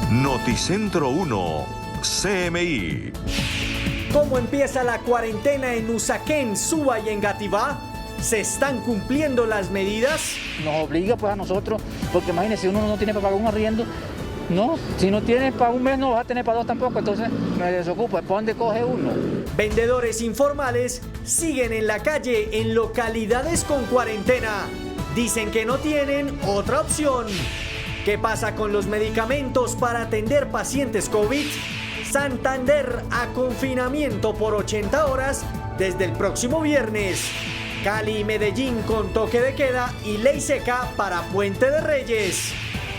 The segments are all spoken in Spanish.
Noticentro 1, CMI. ¿Cómo empieza la cuarentena en Usaquén, Suba y Engativá? ¿Se están cumpliendo las medidas? Nos obliga pues a nosotros, porque imagínese, uno no tiene para pagar un arriendo, no, si no tienes para un mes no vas a tener para dos tampoco, entonces me desocupa, ¿para dónde coge uno? Vendedores informales siguen en la calle en localidades con cuarentena. Dicen que no tienen otra opción. ¿Qué pasa con los medicamentos para atender pacientes COVID? Santander a confinamiento por 80 horas desde el próximo viernes. Cali y Medellín con toque de queda y ley seca para Puente de Reyes.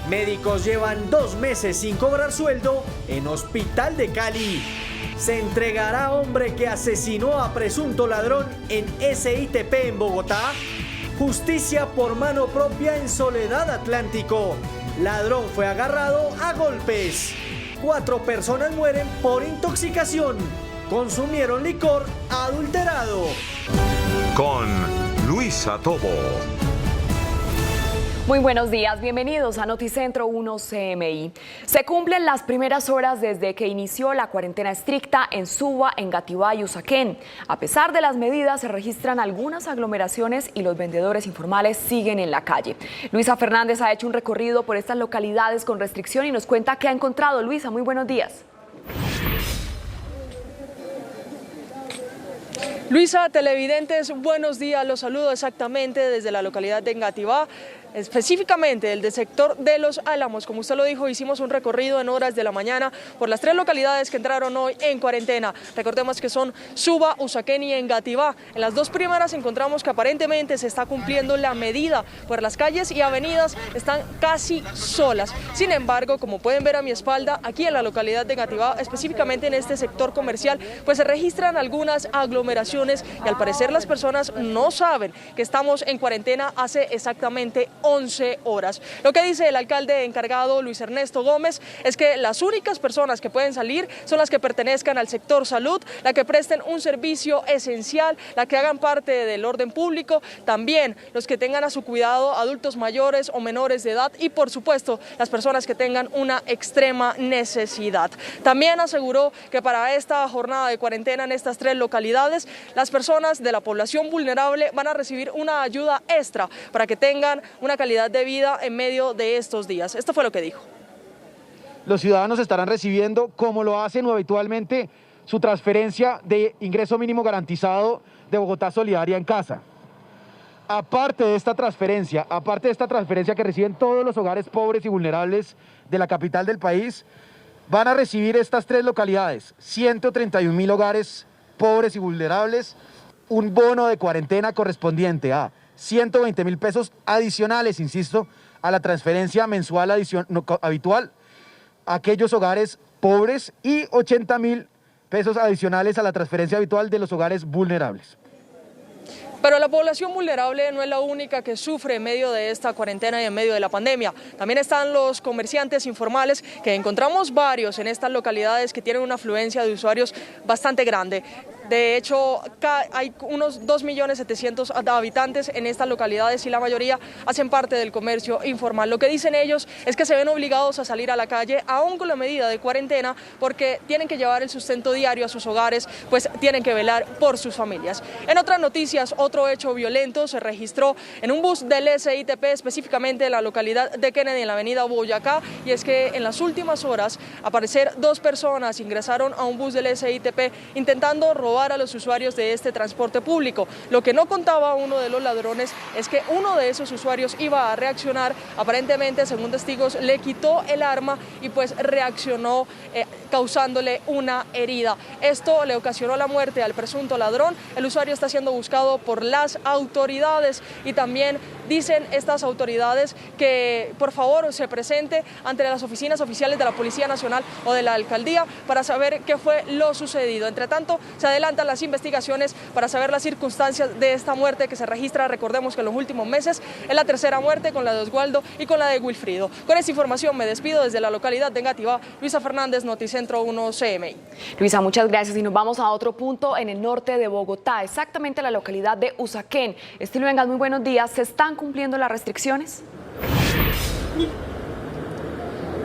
Médicos llevan 2 meses sin cobrar sueldo en Hospital de Cali. Se entregará hombre que asesinó a presunto ladrón en SITP en Bogotá. Justicia por mano propia en Soledad Atlántico. Ladrón fue agarrado a golpes. 4 personas mueren por intoxicación. Consumieron licor adulterado. Con Luisa Tobo. Muy buenos días, bienvenidos a Noticentro 1 CMI. Se cumplen las primeras horas desde que inició la cuarentena estricta en Suba, Engativá y Usaquén. A pesar de las medidas, se registran algunas aglomeraciones y los vendedores informales siguen en la calle. Luisa Fernández ha hecho un recorrido por estas localidades con restricción y nos cuenta qué ha encontrado. Luisa, muy buenos días. Luisa, televidentes, buenos días. Los saludo exactamente desde la localidad de Engativá, específicamente el del sector de Los Álamos. Como usted lo dijo, hicimos un recorrido en horas de la mañana por las 3 localidades que entraron hoy en cuarentena. Recordemos que son Suba, Usaquén y Engativá. En las 2 primeras encontramos que aparentemente se está cumpliendo la medida, pues las calles y avenidas están casi solas. Sin embargo, como pueden ver a mi espalda, aquí en la localidad de Engativá, específicamente en este sector comercial, pues se registran algunas aglomeraciones y al parecer las personas no saben que estamos en cuarentena hace exactamente 11 horas. Lo que dice el alcalde encargado, Luis Ernesto Gómez, es que las únicas personas que pueden salir son las que pertenezcan al sector salud, las que presten un servicio esencial, las que hagan parte del orden público, también los que tengan a su cuidado adultos mayores o menores de edad y por supuesto las personas que tengan una extrema necesidad. También aseguró que para esta jornada de cuarentena en estas 3 localidades, las personas de la población vulnerable van a recibir una ayuda extra para que tengan una calidad de vida en medio de estos días. Esto fue lo que dijo. Los ciudadanos estarán recibiendo, como lo hacen habitualmente, su transferencia de ingreso mínimo garantizado de Bogotá Solidaria en casa. Aparte de esta transferencia que reciben todos los hogares pobres y vulnerables de la capital del país, van a recibir estas 3 localidades, 131.000 hogares pobres y vulnerables, un bono de cuarentena correspondiente a 120.000 pesos adicionales, insisto, a la transferencia mensual habitual a aquellos hogares pobres y 80.000 pesos adicionales a la transferencia habitual de los hogares vulnerables. Pero la población vulnerable no es la única que sufre en medio de esta cuarentena y en medio de la pandemia. También están los comerciantes informales, que encontramos varios en estas localidades que tienen una afluencia de usuarios bastante grande. De hecho, hay unos 2.700.000 habitantes en estas localidades y la mayoría hacen parte del comercio informal. Lo que dicen ellos es que se ven obligados a salir a la calle, aún con la medida de cuarentena, porque tienen que llevar el sustento diario a sus hogares, pues tienen que velar por sus familias. En otras noticias, otro hecho violento se registró en un bus del SITP, específicamente en la localidad de Kennedy, en la avenida Boyacá, y es que en las últimas horas, al parecer, 2 personas ingresaron a un bus del SITP intentando robar a los usuarios de este transporte público. Lo que no contaba uno de los ladrones es que uno de esos usuarios iba a reaccionar, aparentemente, según testigos, le quitó el arma y pues reaccionó causándole una herida. Esto le ocasionó la muerte al presunto ladrón. El usuario está siendo buscado por las autoridades y también dicen estas autoridades que por favor se presente ante las oficinas oficiales de la Policía Nacional o de la Alcaldía para saber qué fue lo sucedido. Entre tanto, se adelantan las investigaciones para saber las circunstancias de esta muerte que se registra. Recordemos que en los últimos meses es la 3ª muerte, con la de Oswaldo y con la de Wilfrido. Con esta información me despido desde la localidad de Engativá. Luisa Fernández, Noticentro 1 CMI. Luisa, muchas gracias y nos vamos a otro punto en el norte de Bogotá, exactamente la localidad de Usaquén. Estilo Vengas, muy buenos días. ¿Se están cumpliendo las restricciones?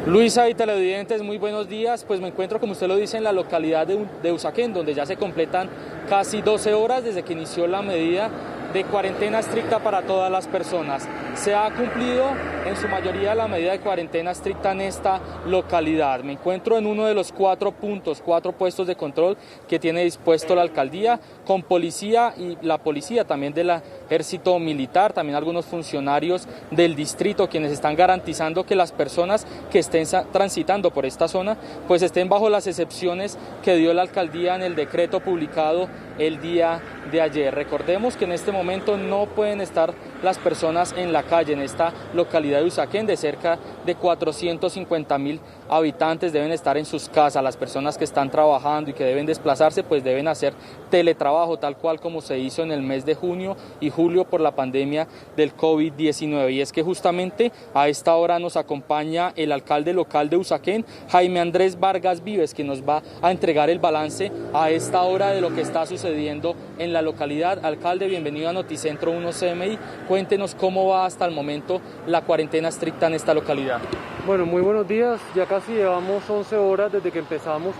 Luisa y televidentes, muy buenos días. Pues me encuentro, como usted lo dice, en la localidad de Usaquén, donde ya se completan casi 12 horas desde que inició la medida de cuarentena estricta para todas las personas. Se ha cumplido en su mayoría la medida de cuarentena estricta en esta localidad. Me encuentro en uno de los 4 puestos de control que tiene dispuesto la alcaldía, con policía y la policía también del ejército militar, también algunos funcionarios del distrito, quienes están garantizando que las personas que estén transitando por esta zona pues estén bajo las excepciones que dio la alcaldía en el decreto publicado el día de ayer. Recordemos que en este momento no pueden estar las personas en la calle en esta localidad de Usaquén. De cerca de 450.000 habitantes deben estar en sus casas. Las personas que están trabajando y que deben desplazarse pues deben hacer teletrabajo, tal cual como se hizo en el mes de junio y julio por la pandemia del COVID-19. Y es que justamente a esta hora nos acompaña el alcalde local de Usaquén, Jaime Andrés Vargas Vives, que nos va a entregar el balance a esta hora de lo que está sucediendo en la localidad. Alcalde, bienvenido a Noticentro 1 CMI. Cuéntenos cómo va hasta el momento la cuarentena estricta en esta localidad. Bueno, muy buenos días. Ya casi llevamos 11 horas desde que empezamos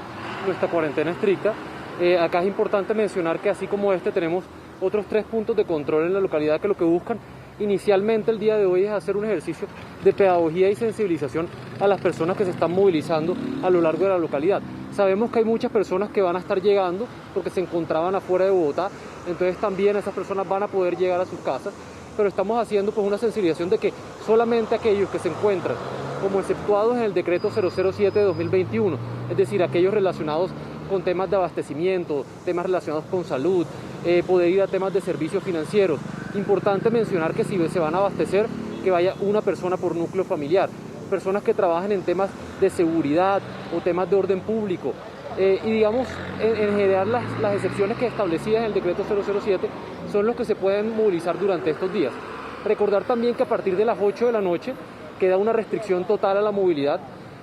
nuestra cuarentena estricta. Acá es importante mencionar que así como tenemos otros 3 puntos de control en la localidad que lo que buscan inicialmente el día de hoy es hacer un ejercicio de pedagogía y sensibilización a las personas que se están movilizando a lo largo de la localidad. Sabemos que hay muchas personas que van a estar llegando porque se encontraban afuera de Bogotá, entonces también esas personas van a poder llegar a sus casas, pero estamos haciendo pues una sensibilización de que solamente aquellos que se encuentran como exceptuados en el decreto 007 de 2021, es decir, aquellos relacionados con temas de abastecimiento, temas relacionados con salud, poder ir a temas de servicios financieros. Importante mencionar que si se van a abastecer, que vaya una persona por núcleo familiar, personas que trabajen en temas de seguridad o temas de orden público. Y digamos, en general las excepciones que establecidas en el decreto 007 son los que se pueden movilizar durante estos días. Recordar también que a partir de las 8 de la noche queda una restricción total a la movilidad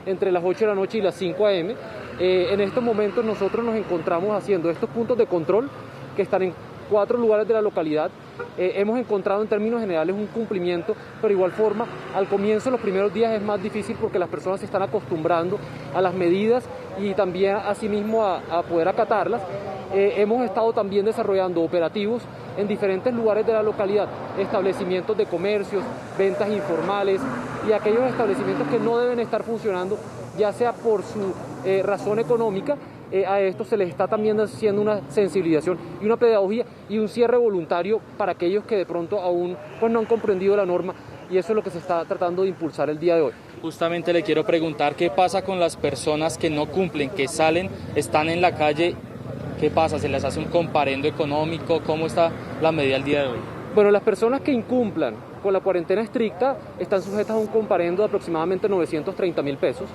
entre las 8 de la noche y las 5 a.m. En estos momentos nosotros nos encontramos haciendo estos puntos de control que están en 4 lugares de la localidad. Hemos encontrado en términos generales un cumplimiento, pero igual forma al comienzo, los primeros días es más difícil porque las personas se están acostumbrando a las medidas y también asimismo a poder acatarlas. Hemos estado también desarrollando operativos en diferentes lugares de la localidad, establecimientos de comercios, ventas informales y aquellos establecimientos que no deben estar funcionando, ya sea por su razón económica. A esto se les está también haciendo una sensibilización y una pedagogía y un cierre voluntario para aquellos que de pronto aún pues, no han comprendido la norma, y eso es lo que se está tratando de impulsar el día de hoy. Justamente le quiero preguntar qué pasa con las personas que no cumplen, que salen, están en la calle. ¿Qué pasa? ¿Se les hace un comparendo económico? ¿Cómo está la medida el día de hoy? Bueno, las personas que incumplan con la cuarentena estricta están sujetas a un comparendo de aproximadamente 930.000 pesos.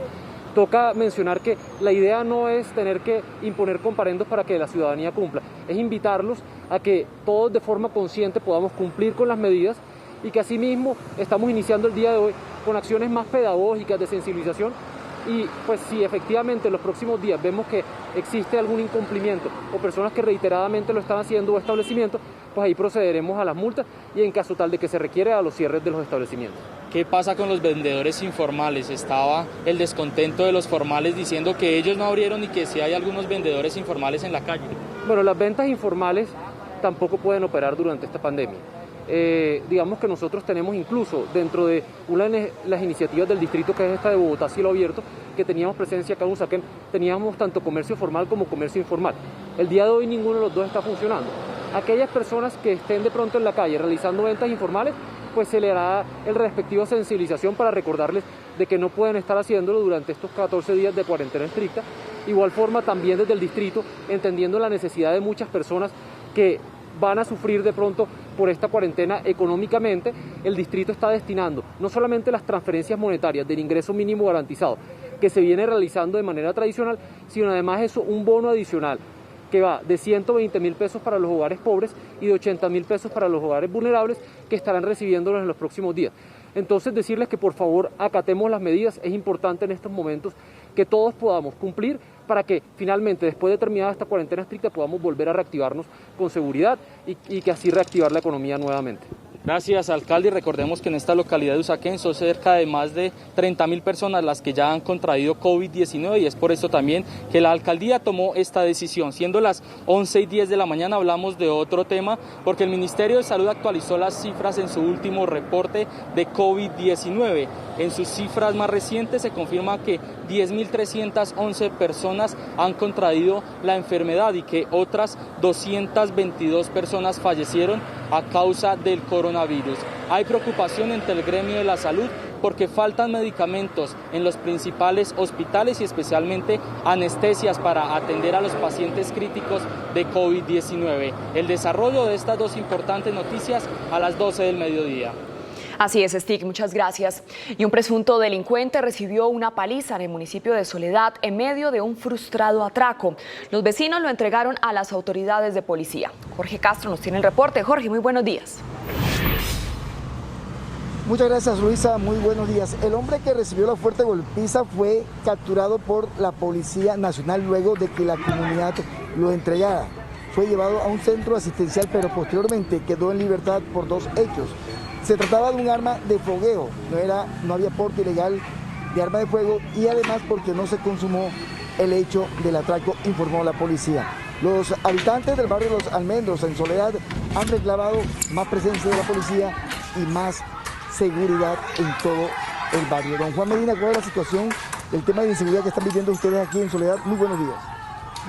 Toca mencionar que la idea no es tener que imponer comparendos para que la ciudadanía cumpla, es invitarlos a que todos de forma consciente podamos cumplir con las medidas y que asimismo estamos iniciando el día de hoy con acciones más pedagógicas de sensibilización. Y pues si efectivamente en los próximos días vemos que existe algún incumplimiento o personas que reiteradamente lo están haciendo o establecimientos, pues ahí procederemos a las multas y en caso tal de que se requiere a los cierres de los establecimientos. ¿Qué pasa con los vendedores informales? Estaba el descontento de los formales diciendo que ellos no abrieron y que sí hay algunos vendedores informales en la calle. Bueno, las ventas informales tampoco pueden operar durante esta pandemia. Digamos que nosotros tenemos incluso dentro de una de las iniciativas del distrito, que es esta de Bogotá Cielo Abierto, que teníamos presencia acá en Usaquén, teníamos tanto comercio formal como comercio informal. El día de hoy ninguno de los dos está funcionando. Aquellas personas que estén de pronto en la calle realizando ventas informales, pues se le hará el respectivo sensibilización para recordarles de que no pueden estar haciéndolo durante estos 14 días de cuarentena estricta. Igual forma también desde el distrito, entendiendo la necesidad de muchas personas que van a sufrir de pronto por esta cuarentena económicamente, el distrito está destinando no solamente las transferencias monetarias del ingreso mínimo garantizado que se viene realizando de manera tradicional, sino además eso, un bono adicional que va de 120.000 pesos para los hogares pobres y de 80.000 pesos para los hogares vulnerables, que estarán recibiéndolos en los próximos días. Entonces decirles que por favor acatemos las medidas, es importante en estos momentos que todos podamos cumplir para que finalmente después de terminada esta cuarentena estricta podamos volver a reactivarnos con seguridad y que así reactivar la economía nuevamente. Gracias, alcalde. Y recordemos que en esta localidad de Usaquén son cerca de más de 30.000 personas las que ya han contraído COVID-19 y es por esto también que la alcaldía tomó esta decisión. Siendo las 11:10 de la mañana hablamos de otro tema porque el Ministerio de Salud actualizó las cifras en su último reporte de COVID-19. En sus cifras más recientes se confirma que 10.311 personas han contraído la enfermedad y que otras 222 personas fallecieron a causa del coronavirus. Hay preocupación entre el gremio de la salud porque faltan medicamentos en los principales hospitales y especialmente anestesias para atender a los pacientes críticos de COVID-19. El desarrollo de estas dos importantes noticias a las 12 del mediodía. Así es, Stig, muchas gracias. Y un presunto delincuente recibió una paliza en el municipio de Soledad en medio de un frustrado atraco. Los vecinos lo entregaron a las autoridades de policía. Jorge Castro nos tiene el reporte. Jorge, muy buenos días. Muchas gracias, Luisa. Muy buenos días. El hombre que recibió la fuerte golpiza fue capturado por la Policía Nacional luego de que la comunidad lo entregara. Fue llevado a un centro asistencial, pero posteriormente quedó en libertad por dos hechos. Se trataba de un arma de fogueo, no había porte ilegal de arma de fuego y además porque no se consumó el hecho del atraco, informó la policía. Los habitantes del barrio Los Almendros en Soledad han reclamado más presencia de la policía y más seguridad en todo el barrio. Don Juan Medina, ¿cuál es la situación del tema de inseguridad que están viviendo ustedes aquí en Soledad? Muy buenos días.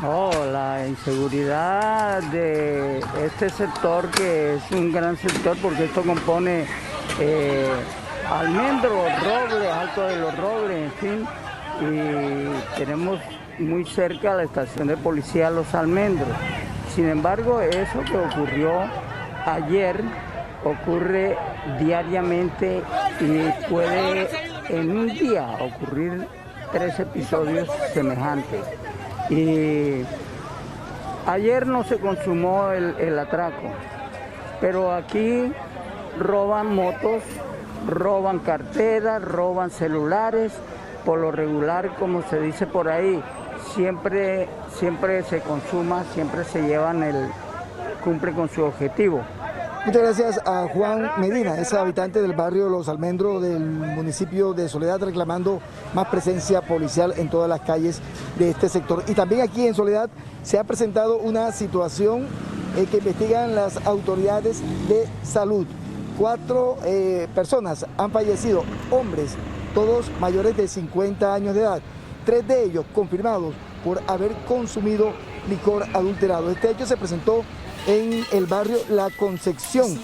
No, la inseguridad de este sector, que es un gran sector porque esto compone Almendros, Robles, Alto de los Robles, en fin, y tenemos muy cerca la estación de policía Los Almendros. Sin embargo, eso que ocurrió ayer ocurre diariamente y puede en un día ocurrir 3 episodios semejantes. Y ayer no se consumó el atraco, pero aquí roban motos, roban carteras, roban celulares, por lo regular, como se dice por ahí, siempre se consuma, siempre se llevan cumple con su objetivo. Muchas gracias a Juan Medina, es habitante del barrio Los Almendros del municipio de Soledad, reclamando más presencia policial en todas las calles de este sector. Y también aquí en Soledad se ha presentado una situación que investigan las autoridades de salud. 4 personas han fallecido, hombres, todos mayores de 50 años de edad. 3 de ellos confirmados por haber consumido licor adulterado. Este hecho se presentó en el barrio La Concepción,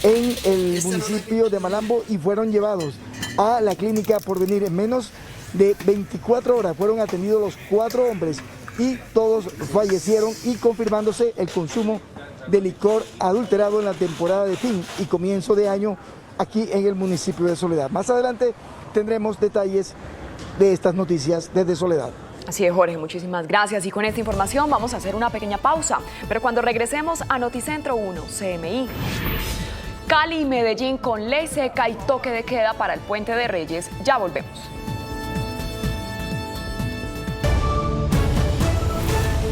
en el municipio de Malambo, y fueron llevados a la clínica Porvenir. En menos de 24 horas fueron atendidos los 4 hombres y todos fallecieron, y confirmándose el consumo de licor adulterado en la temporada de fin y comienzo de año aquí en el municipio de Soledad. Más adelante tendremos detalles de estas noticias desde Soledad. Así es, Jorge, muchísimas gracias. Y con esta información vamos a hacer una pequeña pausa. Pero cuando regresemos a Noticentro 1 CMI. Cali y Medellín con ley seca y toque de queda para el Puente de Reyes. Ya volvemos.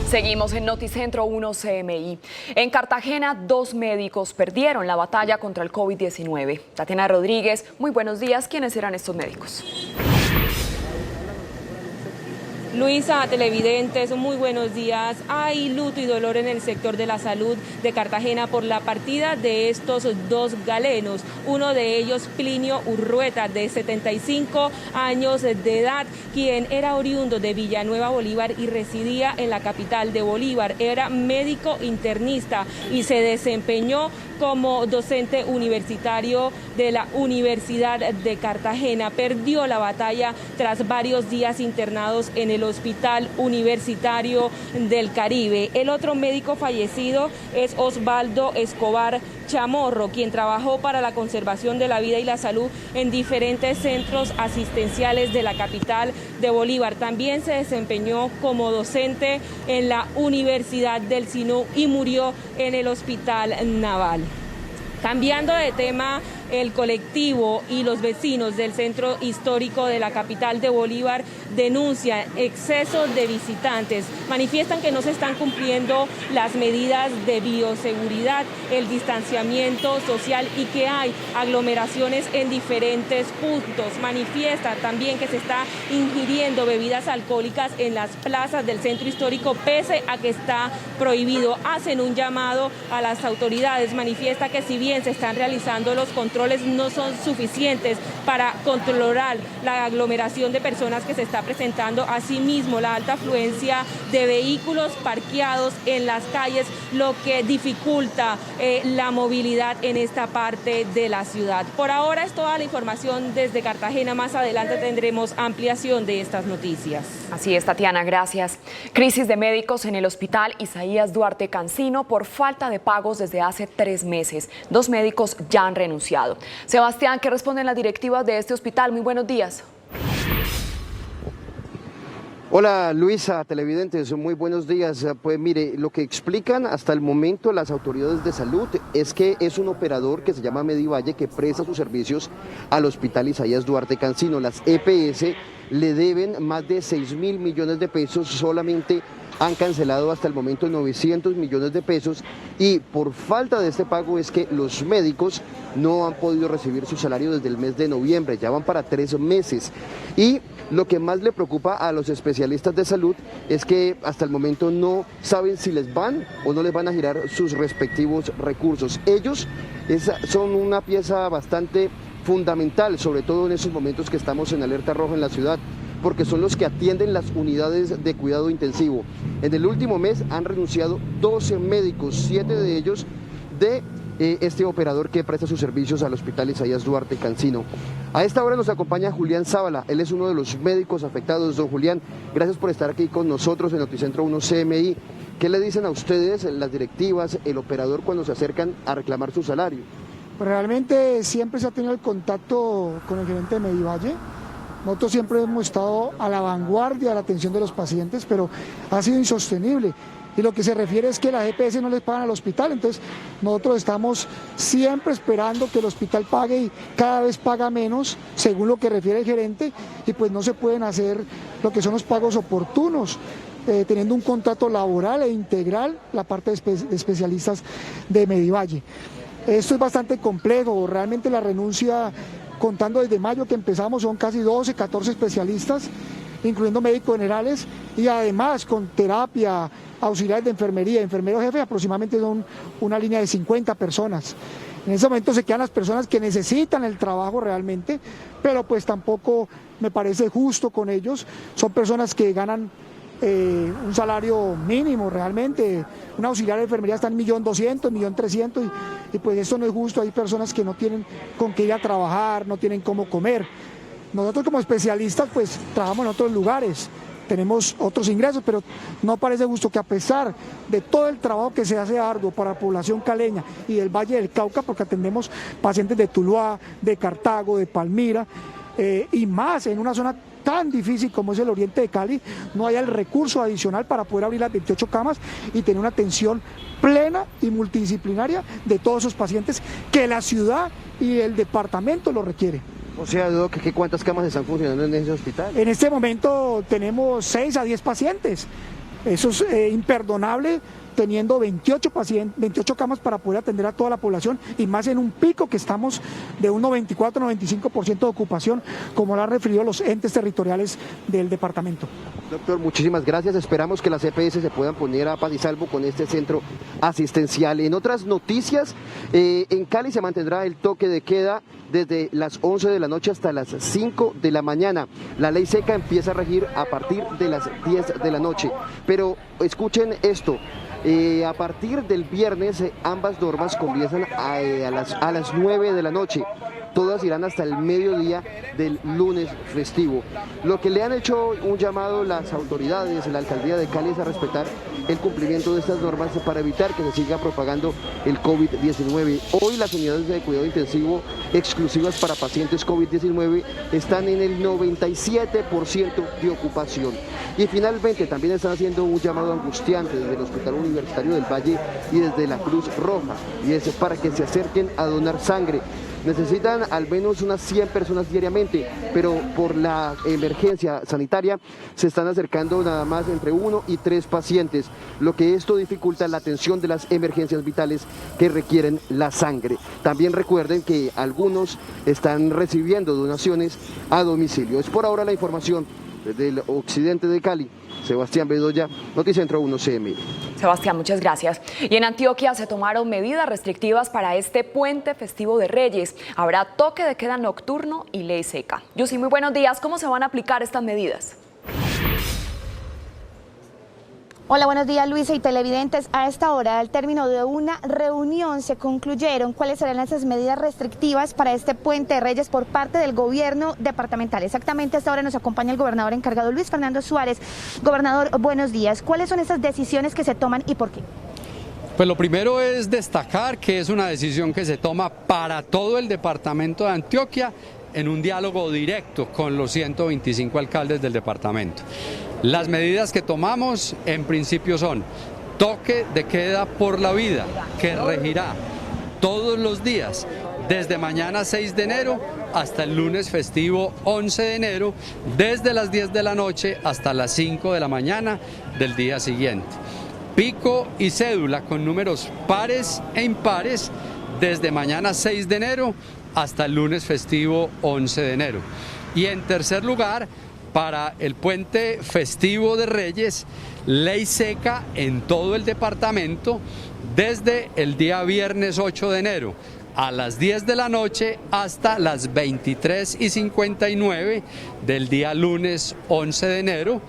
Seguimos en Noticentro 1 CMI. En Cartagena, 2 médicos perdieron la batalla contra el COVID-19. Tatiana Rodríguez, muy buenos días. ¿Quiénes eran estos médicos? Luisa, televidentes, muy buenos días. Hay luto y dolor en el sector de la salud de Cartagena por la partida de estos 2 galenos. Uno de ellos, Plinio Urrueta, de 75 años de edad, quien era oriundo de Villanueva Bolívar y residía en la capital de Bolívar. Era médico internista y se desempeñó como docente universitario de la Universidad de Cartagena. Perdió la batalla tras varios días internados en el Hospital Universitario del Caribe. El otro médico fallecido es Osvaldo Escobar Chamorro, quien trabajó para la conservación de la vida y la salud en diferentes centros asistenciales de la capital de Bolívar. También se desempeñó como docente en la Universidad del Sinú y murió en el Hospital Naval. Cambiando de tema, el colectivo y los vecinos del centro histórico de la capital de Bolívar denuncian excesos de visitantes. Manifiestan que no se están cumpliendo las medidas de bioseguridad, el distanciamiento social y que hay aglomeraciones en diferentes puntos. Manifiestan también que se está ingiriendo bebidas alcohólicas en las plazas del centro histórico pese a que está prohibido. Hacen un llamado a las autoridades. Manifiesta que si bien se están realizando los controles, no son suficientes para controlar la aglomeración de personas que se está presentando. Asimismo, la alta afluencia de vehículos parqueados en las calles, lo que dificulta la movilidad en esta parte de la ciudad. Por ahora es toda la información desde Cartagena. Más adelante tendremos ampliación de estas noticias. Así es, Tatiana, gracias. Crisis de médicos en el hospital Isaías Duarte Cancino por falta de pagos desde hace 3 meses. 2 médicos ya han renunciado. Sebastián, ¿qué responden las directivas de este hospital? Muy buenos días. Hola Luisa, televidentes, muy buenos días. Pues mire, lo que explican hasta el momento las autoridades de salud es que es un operador que se llama Medivalle que presta sus servicios al hospital Isaías Duarte Cancino. Las EPS le deben más de 6.000 millones de pesos, solamente han cancelado hasta el momento 900 millones de pesos y por falta de este pago es que los médicos no han podido recibir su salario desde el mes de noviembre, ya van para 3 meses. Y lo que más le preocupa a los especialistas de salud es que hasta el momento no saben si les van o no les van a girar sus respectivos recursos. Ellos son una pieza bastante fundamental, sobre todo en esos momentos que estamos en alerta roja en la ciudad, porque son los que atienden las unidades de cuidado intensivo. En el último mes han renunciado 12 médicos, 7 de ellos de este operador que presta sus servicios al hospital Isaías Duarte Cancino. A esta hora nos acompaña Julián Zábala, él es uno de los médicos afectados. Don Julián, gracias por estar aquí con nosotros en Noticentro 1 CMI. ¿Qué le dicen a ustedes las directivas, el operador, cuando se acercan a reclamar su salario? Pues realmente siempre se ha tenido el contacto con el gerente de Medivalle. Nosotros siempre hemos estado a la vanguardia de la atención de los pacientes, pero ha sido insostenible. Y lo que se refiere es que las EPS no les pagan al hospital, entonces nosotros estamos siempre esperando que el hospital pague y cada vez paga menos, según lo que refiere el gerente, y pues no se pueden hacer lo que son los pagos oportunos, teniendo un contrato laboral e integral la parte de especialistas de Medivalle. Esto es bastante complejo, realmente la renuncia, contando desde mayo que empezamos, son casi 12, 14 especialistas, incluyendo médicos generales y además con terapia, auxiliares de enfermería, enfermeros jefes, aproximadamente son una línea de 50 personas. En ese momento se quedan las personas que necesitan el trabajo realmente, pero pues tampoco me parece justo con ellos. Son personas que ganan un salario mínimo realmente. Un auxiliar de enfermería está en 1.200.000, 1.300.000 y pues eso no es justo. Hay personas que no tienen con qué ir a trabajar, no tienen cómo comer. Nosotros como especialistas pues trabajamos en otros lugares, tenemos otros ingresos, pero no parece justo que a pesar de todo el trabajo que se hace arduo para la población caleña y del Valle del Cauca, porque atendemos pacientes de Tuluá, de Cartago, de Palmira, y más en una zona tan difícil como es el oriente de Cali, no haya el recurso adicional para poder abrir las 28 camas y tener una atención plena y multidisciplinaria de todos esos pacientes que la ciudad y el departamento lo requiere. O sea, ¿cuántas camas están funcionando en ese hospital? En este momento tenemos 6 a 10 pacientes. Eso es imperdonable, teniendo 28 camas para poder atender a toda la población y más en un pico que estamos de un 94-95% de ocupación, como lo han referido los entes territoriales del departamento. Doctor, muchísimas gracias. Esperamos que las EPS se puedan poner a paz y salvo con este centro asistencial. En otras noticias, en Cali se mantendrá el toque de queda desde las 11 de la noche hasta las 5 de la mañana. La ley seca empieza a regir a partir de las 10 de la noche. Pero escuchen esto. A partir del viernes ambas normas comienzan a las 9 de la noche. Todas irán hasta el mediodía del lunes festivo. Lo que le han hecho un llamado las autoridades, la alcaldía de Cali, es a respetar el cumplimiento de estas normas para evitar que se siga propagando el COVID-19. Hoy las unidades de cuidado intensivo exclusivas para pacientes COVID-19 están en el 97% de ocupación. Y finalmente también están haciendo un llamado angustiante desde el Hospital Universitario del Valle y desde la Cruz Roja, y es para que se acerquen a donar sangre. necesitan al menos unas 100 personas diariamente, pero por la emergencia sanitaria se están acercando nada más entre 1 y 3 pacientes, lo que esto dificulta la atención de las emergencias vitales que requieren la sangre. También recuerden que algunos están recibiendo donaciones a domicilio. Es por ahora la información desde el occidente de Cali. Sebastián Bedoya, Noticentro 1 CMI. Sebastián, muchas gracias. Y en Antioquia se tomaron medidas restrictivas para este puente festivo de Reyes. Habrá toque de queda nocturno y ley seca. Yusi, muy buenos días. ¿Cómo se van a aplicar estas medidas? Hola, buenos días, Luisa y televidentes. A esta hora, al término de una reunión, se concluyeron cuáles serán esas medidas restrictivas para este puente de Reyes por parte del gobierno departamental. Exactamente a esta hora nos acompaña el gobernador encargado, Luis Fernando Suárez. Gobernador, buenos días. ¿Cuáles son esas decisiones que se toman y por qué? Pues lo primero es destacar que es una decisión que se toma para todo el departamento de Antioquia en un diálogo directo con los 125 alcaldes del departamento. Las medidas que tomamos en principio son toque de queda por la vida, que regirá todos los días, desde mañana 6 de enero hasta el lunes festivo 11 de enero, desde las 10 de la noche hasta las 5 de la mañana del día siguiente. Pico y cédula con números pares e impares desde mañana 6 de enero hasta el lunes festivo 11 de enero. Y en tercer lugar, para el puente festivo de Reyes, ley seca en todo el departamento desde el día viernes 8 de enero a las 10 de la noche hasta las 23:59 del día lunes 11 de enero.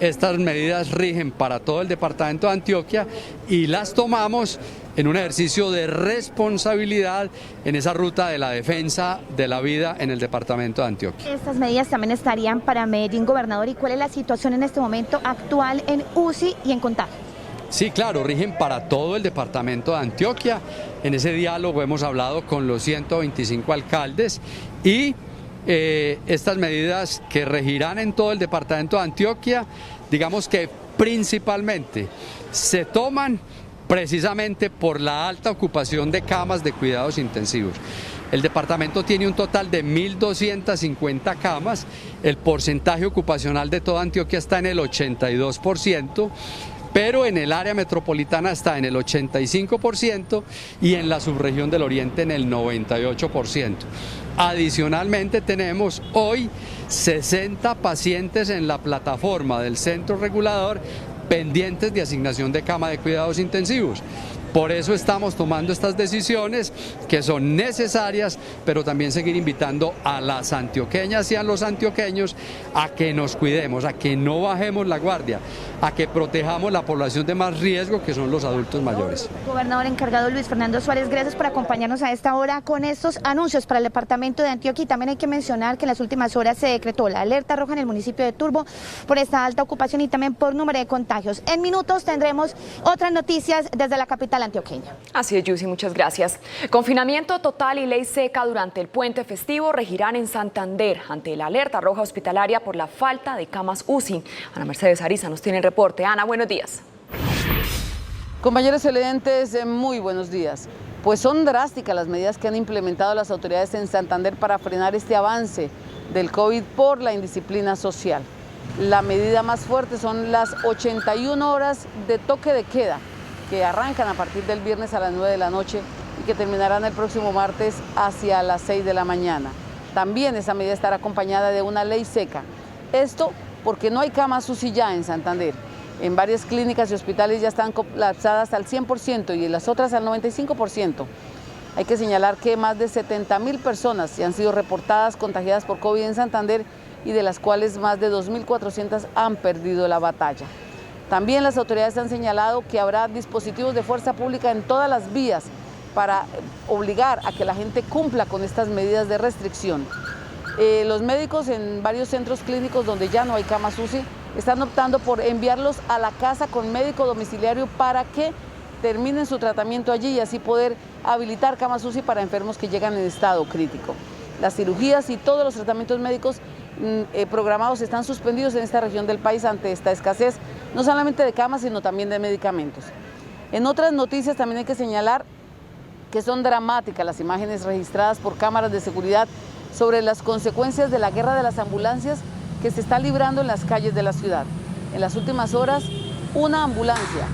Estas medidas rigen para todo el departamento de Antioquia y las tomamos en un ejercicio de responsabilidad en esa ruta de la defensa de la vida en el departamento de Antioquia. Estas medidas también estarían para Medellín, gobernador. ¿Y cuál es la situación en este momento actual en UCI y en contagios? Sí, claro, rigen para todo el departamento de Antioquia. En ese diálogo hemos hablado con los 125 alcaldes y estas medidas que regirán en todo el departamento de Antioquia, digamos que principalmente se toman precisamente por la alta ocupación de camas de cuidados intensivos. El departamento tiene un total de 1.250 camas, el porcentaje ocupacional de toda Antioquia está en el 82%, pero en el área metropolitana está en el 85% y en la subregión del Oriente en el 98%. Adicionalmente tenemos hoy 60 pacientes en la plataforma del centro regulador pendientes de asignación de cama de cuidados intensivos. Por eso estamos tomando estas decisiones que son necesarias, pero también seguir invitando a las antioqueñas y a los antioqueños a que nos cuidemos, a que no bajemos la guardia, a que protejamos la población de más riesgo, que son los adultos mayores. Gobernador encargado Luis Fernando Suárez, gracias por acompañarnos a esta hora con estos anuncios para el departamento de Antioquia. Y también hay que mencionar que en las últimas horas se decretó la alerta roja en el municipio de Turbo por esta alta ocupación y también por número de contagios. En minutos tendremos otras noticias desde la capital antioqueña. Así es, Yusi, muchas gracias. Confinamiento total y ley seca durante el puente festivo regirán en Santander ante la alerta roja hospitalaria por la falta de camas UCI. Ana Mercedes Ariza nos tiene el reporte. Ana, buenos días. Compañeros televidentes, muy buenos días. Pues son drásticas las medidas que han implementado las autoridades en Santander para frenar este avance del COVID por la indisciplina social. La medida más fuerte son las 81 horas de toque de queda, que arrancan a partir del viernes a las 9 de la noche y que terminarán el próximo martes hacia las 6 de la mañana. También esa medida estará acompañada de una ley seca. Esto porque no hay camas UCI ya en Santander. En varias clínicas y hospitales ya están colapsadas al 100% y en las otras al 95%. Hay que señalar que más de 70.000 personas ya han sido reportadas contagiadas por COVID en Santander y de las cuales más de 2.400 han perdido la batalla. También las autoridades han señalado que habrá dispositivos de fuerza pública en todas las vías para obligar a que la gente cumpla con estas medidas de restricción. Los médicos en varios centros clínicos donde ya no hay camas UCI están optando por enviarlos a la casa con médico domiciliario para que terminen su tratamiento allí y así poder habilitar camas UCI para enfermos que llegan en estado crítico. Las cirugías y todos los tratamientos médicos programados están suspendidos en esta región del país ante esta escasez, no solamente de camas, sino también de medicamentos. En otras noticias también hay que señalar porque son dramáticas las imágenes registradas por cámaras de seguridad sobre las consecuencias de la guerra de las ambulancias que se está librando en las calles de la ciudad. En las últimas horas, una ambulancia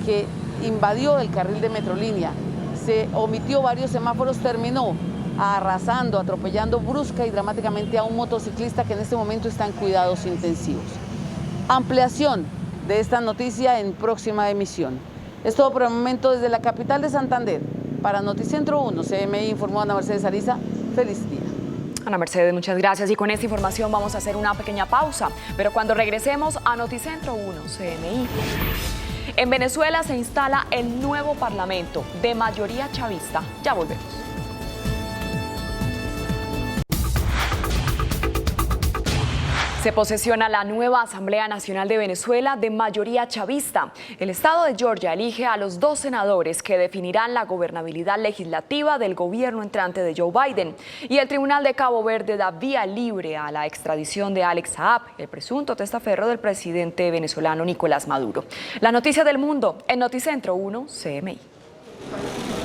que invadió el carril de Metrolínea, se omitió varios semáforos, terminó arrasando, atropellando brusca y dramáticamente a un motociclista que en este momento está en cuidados intensivos. Ampliación de esta noticia en próxima emisión. Es todo por el momento desde la capital de Santander. Para Noticentro 1, CMI informó Ana Mercedes Ariza. Feliz día. Ana Mercedes, muchas gracias. Y con esta información vamos a hacer una pequeña pausa. Pero cuando regresemos a Noticentro 1, CMI. En Venezuela se instala el nuevo parlamento de mayoría chavista. Ya volvemos. Se posesiona la nueva Asamblea Nacional de Venezuela de mayoría chavista. El estado de Georgia elige a los 2 senadores que definirán la gobernabilidad legislativa del gobierno entrante de Joe Biden. Y el Tribunal de Cabo Verde da vía libre a la extradición de Alex Saab, el presunto testaferro del presidente venezolano Nicolás Maduro. La noticia del mundo en Noticentro 1, CMI.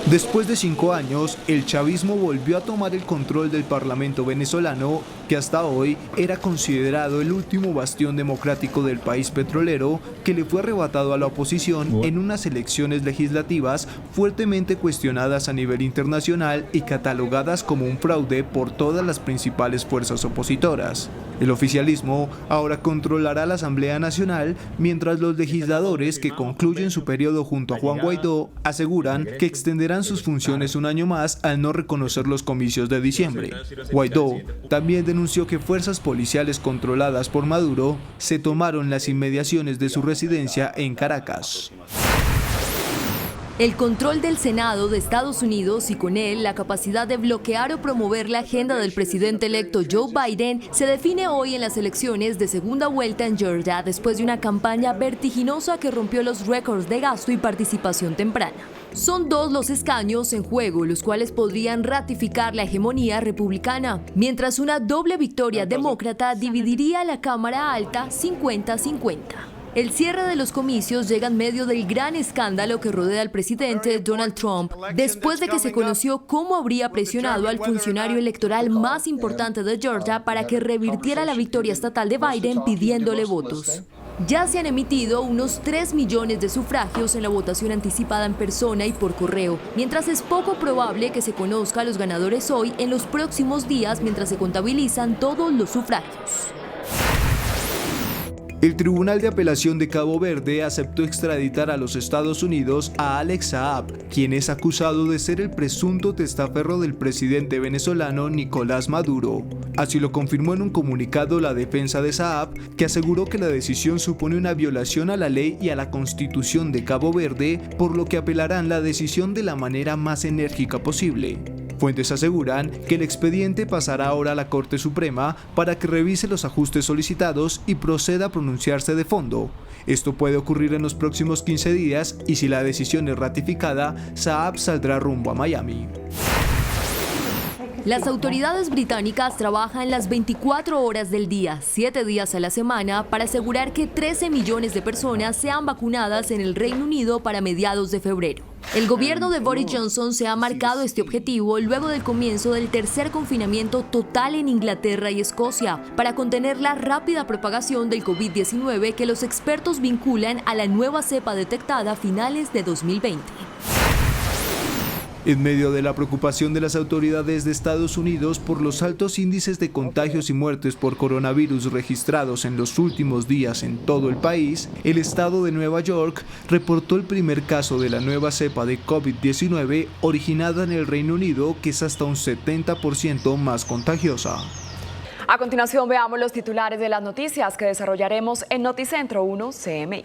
Después de 5 años, el chavismo volvió a tomar el control del Parlamento venezolano, que hasta hoy era considerado el último bastión democrático del país petrolero, que le fue arrebatado a la oposición en unas elecciones legislativas fuertemente cuestionadas a nivel internacional y catalogadas como un fraude por todas las principales fuerzas opositoras. El oficialismo ahora controlará la Asamblea Nacional, mientras los legisladores que concluyen su periodo junto a Juan Guaidó aseguran que extenderán sus funciones un año más al no reconocer los comicios de diciembre. Guaidó también denunció que fuerzas policiales controladas por Maduro se tomaron las inmediaciones de su residencia en Caracas. El control del Senado de Estados Unidos y con él la capacidad de bloquear o promover la agenda del presidente electo Joe Biden se define hoy en las elecciones de segunda vuelta en Georgia después de una campaña vertiginosa que rompió los récords de gasto y participación temprana. Son 2 los escaños en juego, los cuales podrían ratificar la hegemonía republicana, mientras una doble victoria demócrata dividiría la Cámara Alta 50-50. El cierre de los comicios llega en medio del gran escándalo que rodea al presidente Donald Trump, después de que se conoció cómo habría presionado al funcionario electoral más importante de Georgia para que revirtiera la victoria estatal de Biden pidiéndole votos. Ya se han emitido unos 3 millones de sufragios en la votación anticipada en persona y por correo, mientras es poco probable que se conozca a los ganadores hoy en los próximos días mientras se contabilizan todos los sufragios. El Tribunal de Apelación de Cabo Verde aceptó extraditar a los Estados Unidos a Alex Saab, quien es acusado de ser el presunto testaferro del presidente venezolano Nicolás Maduro. Así lo confirmó en un comunicado la defensa de Saab, que aseguró que la decisión supone una violación a la ley y a la Constitución de Cabo Verde, por lo que apelarán la decisión de la manera más enérgica posible. Fuentes aseguran que el expediente pasará ahora a la Corte Suprema para que revise los ajustes solicitados y proceda a pronunciarse de fondo. Esto puede ocurrir en los próximos 15 días y si la decisión es ratificada, Saab saldrá rumbo a Miami. Las autoridades británicas trabajan las 24 horas del día, 7 días a la semana, para asegurar que 13 millones de personas sean vacunadas en el Reino Unido para mediados de febrero. El gobierno de Boris Johnson se ha marcado este objetivo luego del comienzo del tercer confinamiento total en Inglaterra y Escocia, para contener la rápida propagación del COVID-19 que los expertos vinculan a la nueva cepa detectada a finales de 2020. En medio de la preocupación de las autoridades de Estados Unidos por los altos índices de contagios y muertes por coronavirus registrados en los últimos días en todo el país, el estado de Nueva York reportó el primer caso de la nueva cepa de COVID-19 originada en el Reino Unido, que es hasta un 70% más contagiosa. A continuación veamos los titulares de las noticias que desarrollaremos en Noticentro 1 CMI.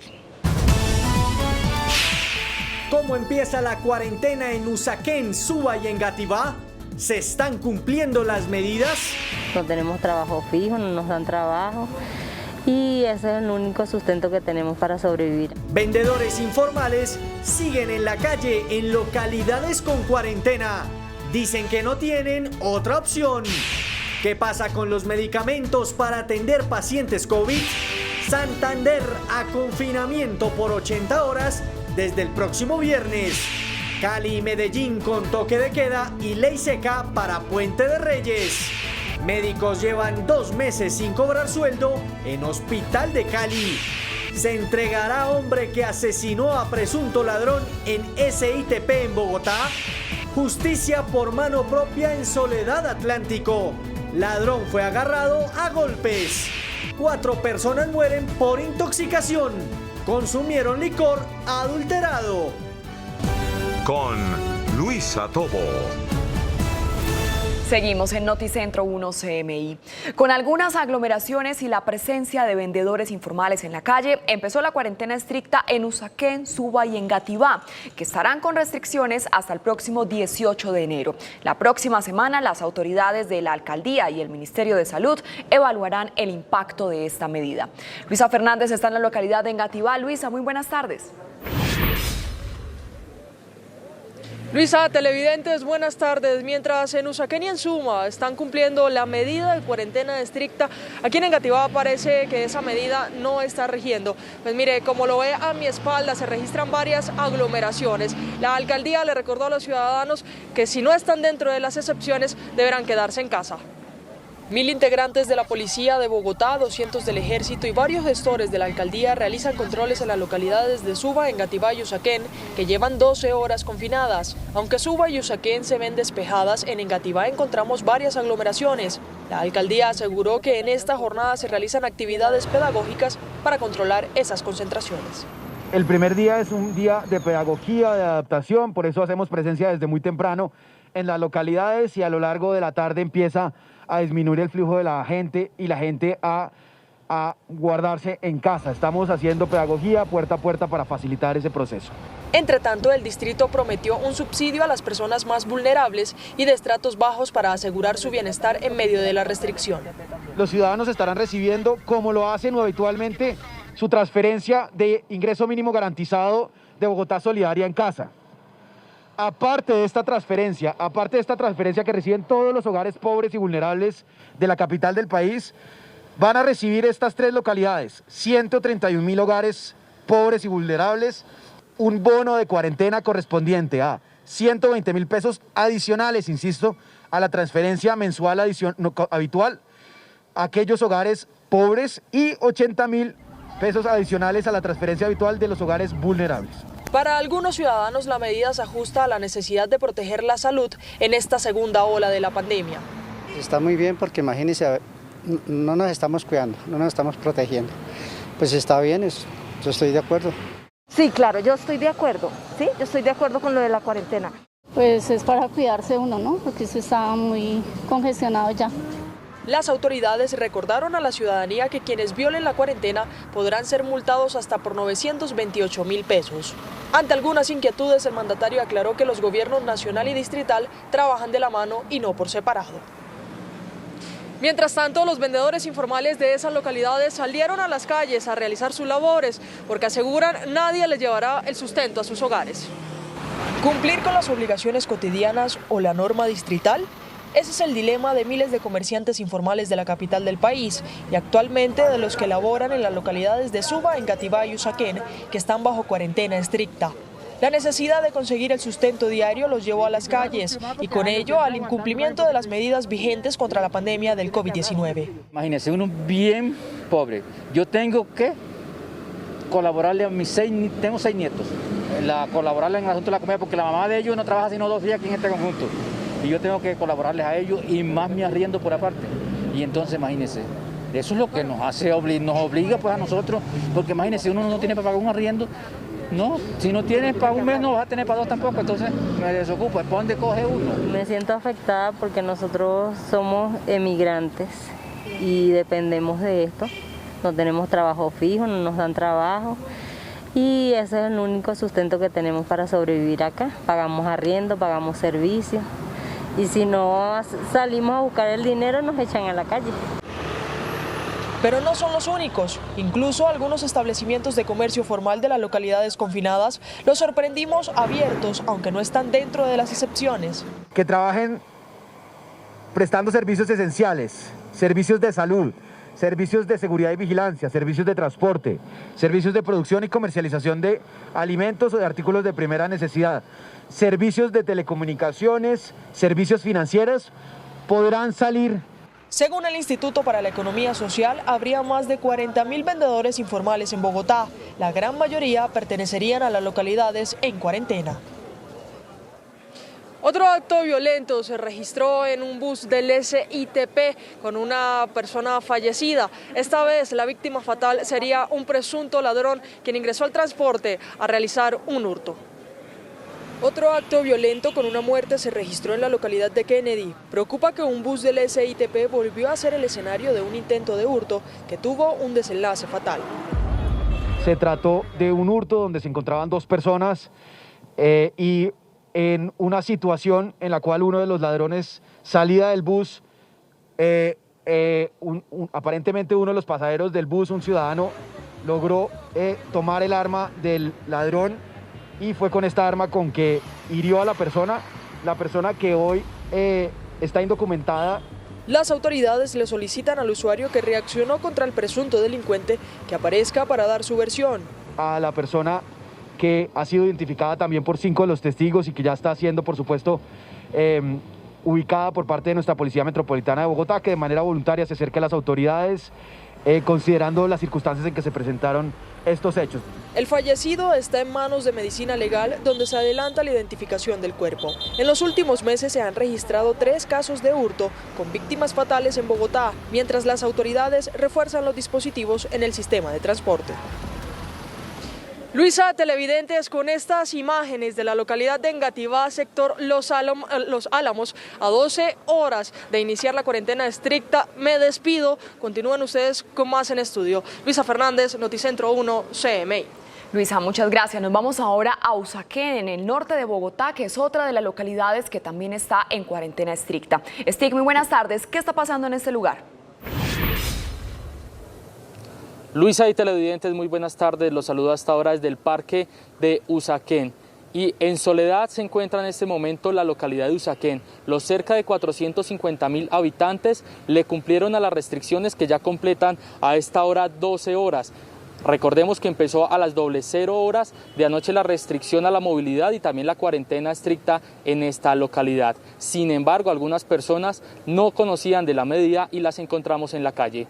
¿Cómo empieza la cuarentena en Usaquén, Suba y Engativá? ¿Se están cumpliendo las medidas? No tenemos trabajo fijo, no nos dan trabajo y ese es el único sustento que tenemos para sobrevivir. Vendedores informales siguen en la calle en localidades con cuarentena. Dicen que no tienen otra opción. ¿Qué pasa con los medicamentos para atender pacientes COVID? Santander a confinamiento por 80 horas desde el próximo viernes. Cali y Medellín con toque de queda y ley seca para Puente de Reyes. Médicos llevan 2 meses sin cobrar sueldo en Hospital de Cali. Se entregará hombre que asesinó a presunto ladrón en SITP en Bogotá. Justicia por mano propia en Soledad Atlántico. Ladrón fue agarrado a golpes. 4 personas mueren por intoxicación. Consumieron licor adulterado. Con Luisa Tobo. Seguimos en Noticentro 1 CMI. Con algunas aglomeraciones y la presencia de vendedores informales en la calle, empezó la cuarentena estricta en Usaquén, Suba y Engativá, que estarán con restricciones hasta el próximo 18 de enero. La próxima semana, las autoridades de la Alcaldía y el Ministerio de Salud evaluarán el impacto de esta medida. Luisa Fernández está en la localidad de Engativá. Luisa, muy buenas tardes. Luisa, televidentes, buenas tardes. Mientras en Usaquén y en Suma están cumpliendo la medida de cuarentena estricta, aquí en Engativá parece que esa medida no está rigiendo. Pues mire, como lo ve a mi espalda, se registran varias aglomeraciones. La alcaldía le recordó a los ciudadanos que si no están dentro de las excepciones, deberán quedarse en casa. 1000 integrantes de la Policía de Bogotá, 200 del Ejército y varios gestores de la Alcaldía realizan controles en las localidades de Suba, Engativá y Usaquén, que llevan 12 horas confinadas. Aunque Suba y Usaquén se ven despejadas, en Engativá encontramos varias aglomeraciones. La Alcaldía aseguró que en esta jornada se realizan actividades pedagógicas para controlar esas concentraciones. El primer día es un día de pedagogía, de adaptación, por eso hacemos presencia desde muy temprano en las localidades y a lo largo de la tarde empieza a disminuir el flujo de la gente y la gente a guardarse en casa. Estamos haciendo pedagogía puerta a puerta para facilitar ese proceso. Entre tanto, el distrito prometió un subsidio a las personas más vulnerables y de estratos bajos para asegurar su bienestar en medio de la restricción. Los ciudadanos estarán recibiendo, como lo hacen habitualmente, su transferencia de ingreso mínimo garantizado de Bogotá Solidaria en casa. Aparte de esta transferencia que reciben todos los hogares pobres y vulnerables de la capital del país, van a recibir estas 3 localidades, 131.000 hogares pobres y vulnerables, un bono de cuarentena correspondiente a 120.000 pesos adicionales, insisto, a la transferencia mensual habitual a aquellos hogares pobres y 80.000 pesos adicionales a la transferencia habitual de los hogares vulnerables. Para algunos ciudadanos la medida se ajusta a la necesidad de proteger la salud en esta segunda ola de la pandemia. Está muy bien porque imagínense, no nos estamos cuidando, no nos estamos protegiendo. Pues está bien, yo estoy de acuerdo. Sí, claro, yo estoy de acuerdo, ¿sí? Yo estoy de acuerdo con lo de la cuarentena. Pues es para cuidarse uno, ¿no? Porque eso está muy congestionado ya. Las autoridades recordaron a la ciudadanía que quienes violen la cuarentena podrán ser multados hasta por 928.000 pesos. Ante algunas inquietudes, el mandatario aclaró que los gobiernos nacional y distrital trabajan de la mano y no por separado. Mientras tanto, los vendedores informales de esas localidades salieron a las calles a realizar sus labores porque aseguran nadie les llevará el sustento a sus hogares. ¿Cumplir con las obligaciones cotidianas o la norma distrital? Ese es el dilema de miles de comerciantes informales de la capital del país y actualmente de los que laboran en las localidades de Suba, Engativá y Usaquén, que están bajo cuarentena estricta. La necesidad de conseguir el sustento diario los llevó a las calles y con ello al incumplimiento de las medidas vigentes contra la pandemia del COVID-19. Imagínense, uno bien pobre. Yo tengo que colaborarle a tengo 6 nietos, colaborarle en el asunto de la comida porque la mamá de ellos no trabaja sino 2 días aquí en este conjunto. Y yo tengo que colaborarles a ellos y más me arriendo por aparte. Y entonces, imagínense, eso es lo que nos obliga pues a nosotros, porque imagínense, uno no tiene para pagar un arriendo, no, si no tienes para un mes no vas a tener para 2 tampoco, entonces me desocupo, ¿para dónde coge uno? Me siento afectada porque nosotros somos emigrantes y dependemos de esto, no tenemos trabajo fijo, no nos dan trabajo. Y ese es el único sustento que tenemos para sobrevivir acá, pagamos arriendo, pagamos servicios. Y si no salimos a buscar el dinero, nos echan a la calle. Pero no son los únicos. Incluso algunos establecimientos de comercio formal de las localidades confinadas los sorprendimos abiertos, aunque no están dentro de las excepciones. Que trabajen prestando servicios esenciales, servicios de salud, servicios de seguridad y vigilancia, servicios de transporte, servicios de producción y comercialización de alimentos o de artículos de primera necesidad, servicios de telecomunicaciones, servicios financieros, podrán salir. Según el Instituto para la Economía Social, habría más de 40.000 vendedores informales en Bogotá. La gran mayoría pertenecerían a las localidades en cuarentena. Otro acto violento se registró en un bus del SITP con una persona fallecida. Esta vez la víctima fatal sería un presunto ladrón quien ingresó al transporte a realizar un hurto. Otro acto violento con una muerte se registró en la localidad de Kennedy. Preocupa que un bus del SITP volvió a ser el escenario de un intento de hurto que tuvo un desenlace fatal. Se trató de un hurto donde se encontraban dos personas y en una situación en la cual uno de los ladrones salía del bus, aparentemente uno de los pasajeros del bus, un ciudadano, logró tomar el arma del ladrón y fue con esta arma con que hirió a la persona que hoy está indocumentada. Las autoridades le solicitan al usuario que reaccionó contra el presunto delincuente que aparezca para dar su versión. A la persona que ha sido identificada también por 5 de los testigos y que ya está siendo, por supuesto, ubicada por parte de nuestra Policía Metropolitana de Bogotá, que de manera voluntaria se acerca a las autoridades, considerando las circunstancias en que se presentaron estos hechos. El fallecido está en manos de Medicina Legal, donde se adelanta la identificación del cuerpo. En los últimos meses se han registrado 3 casos de hurto con víctimas fatales en Bogotá, mientras las autoridades refuerzan los dispositivos en el sistema de transporte. Luisa, televidentes, con estas imágenes de la localidad de Engativá, sector Los Álamos, a 12 horas de iniciar la cuarentena estricta, me despido. Continúen ustedes con más en estudio. Luisa Fernández, Noticentro 1, CMI. Luisa, muchas gracias. Nos vamos ahora a Usaquén, en el norte de Bogotá, que es otra de las localidades que también está en cuarentena estricta. Stig, muy buenas tardes. ¿Qué está pasando en este lugar? Luisa y televidentes, muy buenas tardes. Los saludo hasta ahora desde el parque de Usaquén. Y en soledad se encuentra en este momento la localidad de Usaquén. Los cerca de 450.000 habitantes le cumplieron a las restricciones que ya completan a esta hora 12 horas. Recordemos que empezó a las 00 horas de anoche la restricción a la movilidad y también la cuarentena estricta en esta localidad. Sin embargo, algunas personas no conocían de la medida y las encontramos en la calle.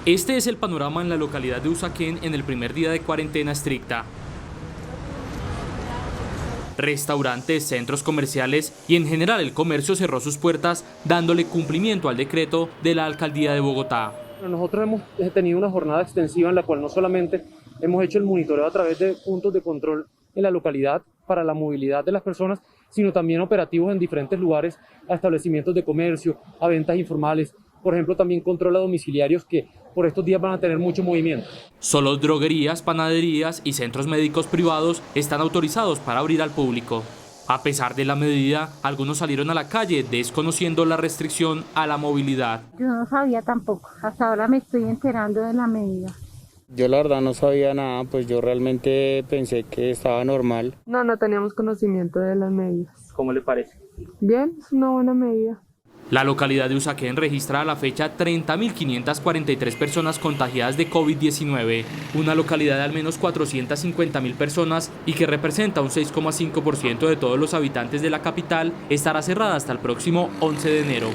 Este es el panorama en la localidad de Usaquén en el primer día de cuarentena estricta. Restaurantes, centros comerciales y en general el comercio cerró sus puertas dándole cumplimiento al decreto de la Alcaldía de Bogotá. Nosotros hemos tenido una jornada extensiva en la cual no solamente hemos hecho el monitoreo a través de puntos de control en la localidad para la movilidad de las personas, sino también operativos en diferentes lugares, a establecimientos de comercio, a ventas informales. Por ejemplo, también control a domiciliarios que por estos días van a tener mucho movimiento. Solo droguerías, panaderías y centros médicos privados están autorizados para abrir al público. A pesar de la medida, algunos salieron a la calle desconociendo la restricción a la movilidad. Yo no sabía tampoco, hasta ahora me estoy enterando de la medida. Yo la verdad no sabía nada, pues yo realmente pensé que estaba normal. No teníamos conocimiento de las medidas. ¿Cómo le parece? Bien, es una buena medida. La localidad de Usaquén registra a la fecha 30.543 personas contagiadas de COVID-19, una localidad de al menos 450.000 personas y que representa un 6,5% de todos los habitantes de la capital, estará cerrada hasta el próximo 11 de enero.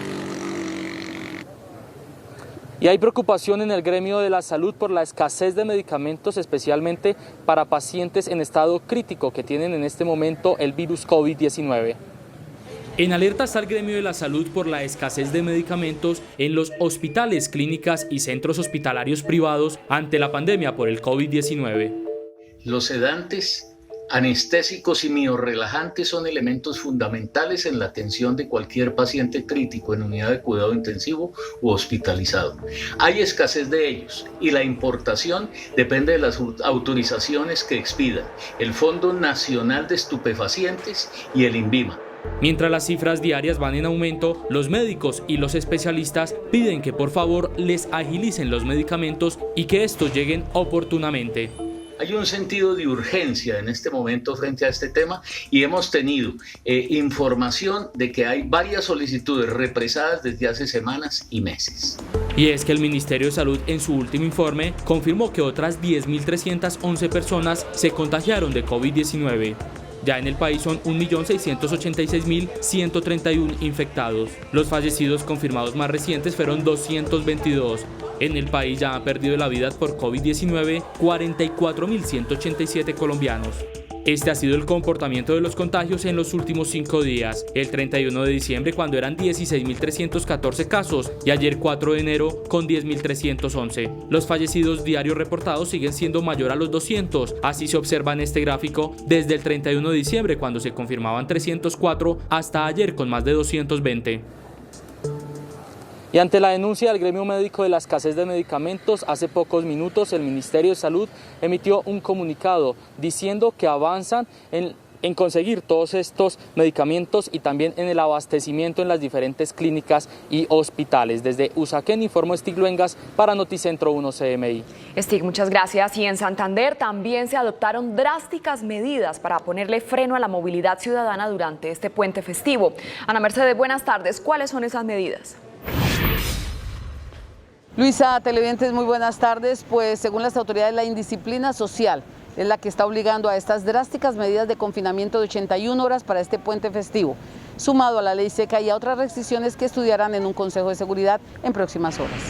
Y hay preocupación en el gremio de la salud por la escasez de medicamentos, especialmente para pacientes en estado crítico que tienen en este momento el virus COVID-19. En alerta está el gremio de la salud por la escasez de medicamentos en los hospitales, clínicas y centros hospitalarios privados ante la pandemia por el COVID-19. Los sedantes, anestésicos y miorrelajantes son elementos fundamentales en la atención de cualquier paciente crítico en unidad de cuidado intensivo u hospitalizado. Hay escasez de ellos y la importación depende de las autorizaciones que expidan el Fondo Nacional de Estupefacientes y el INVIMA. Mientras las cifras diarias van en aumento, los médicos y los especialistas piden que por favor les agilicen los medicamentos y que estos lleguen oportunamente. Hay un sentido de urgencia en este momento frente a este tema y hemos tenido información de que hay varias solicitudes represadas desde hace semanas y meses. Y es que el Ministerio de Salud en su último informe confirmó que otras 10.311 personas se contagiaron de COVID-19. Ya en el país son 1.686.131 infectados. Los fallecidos confirmados más recientes fueron 222. En el país ya han perdido la vida por COVID-19 44.187 colombianos. Este ha sido el comportamiento de los contagios en los últimos 5 días. El 31 de diciembre cuando eran 16.314 casos y ayer 4 de enero con 10.311. Los fallecidos diarios reportados siguen siendo mayor a los 200. Así se observa en este gráfico desde el 31 de diciembre cuando se confirmaban 304 hasta ayer con más de 220. Y ante la denuncia del gremio médico de la escasez de medicamentos, hace pocos minutos el Ministerio de Salud emitió un comunicado diciendo que avanzan en conseguir todos estos medicamentos y también en el abastecimiento en las diferentes clínicas y hospitales. Desde Usaquén informó Stig Luengas para Noticentro 1 CMI. Stig, muchas gracias. Y en Santander también se adoptaron drásticas medidas para ponerle freno a la movilidad ciudadana durante este puente festivo. Ana Mercedes, buenas tardes. ¿Cuáles son esas medidas? Luisa, televidentes, muy buenas tardes. Pues según las autoridades, la indisciplina social es la que está obligando a estas drásticas medidas de confinamiento de 81 horas para este puente festivo, sumado a la ley seca y a otras restricciones que estudiarán en un consejo de seguridad en próximas horas.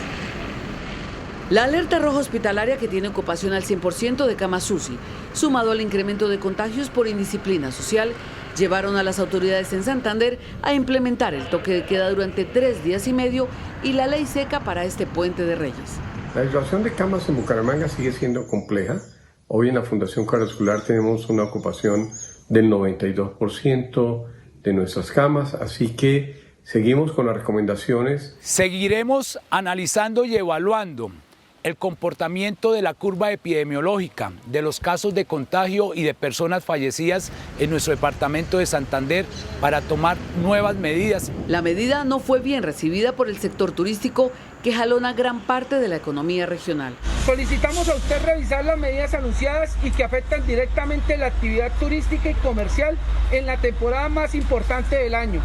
La alerta roja hospitalaria, que tiene ocupación al 100% de camas UCI, sumado al incremento de contagios por indisciplina social, llevaron a las autoridades en Santander a implementar el toque de queda durante 3 días y medio y la ley seca para este puente de Reyes. La situación de camas en Bucaramanga sigue siendo compleja. Hoy en la Fundación Cardiovascular tenemos una ocupación del 92% de nuestras camas, así que seguimos con las recomendaciones. Seguiremos analizando y evaluando el comportamiento de la curva epidemiológica, de los casos de contagio y de personas fallecidas en nuestro departamento de Santander para tomar nuevas medidas. La medida no fue bien recibida por el sector turístico, que jalona gran parte de la economía regional. Solicitamos a usted revisar las medidas anunciadas y que afectan directamente la actividad turística y comercial en la temporada más importante del año,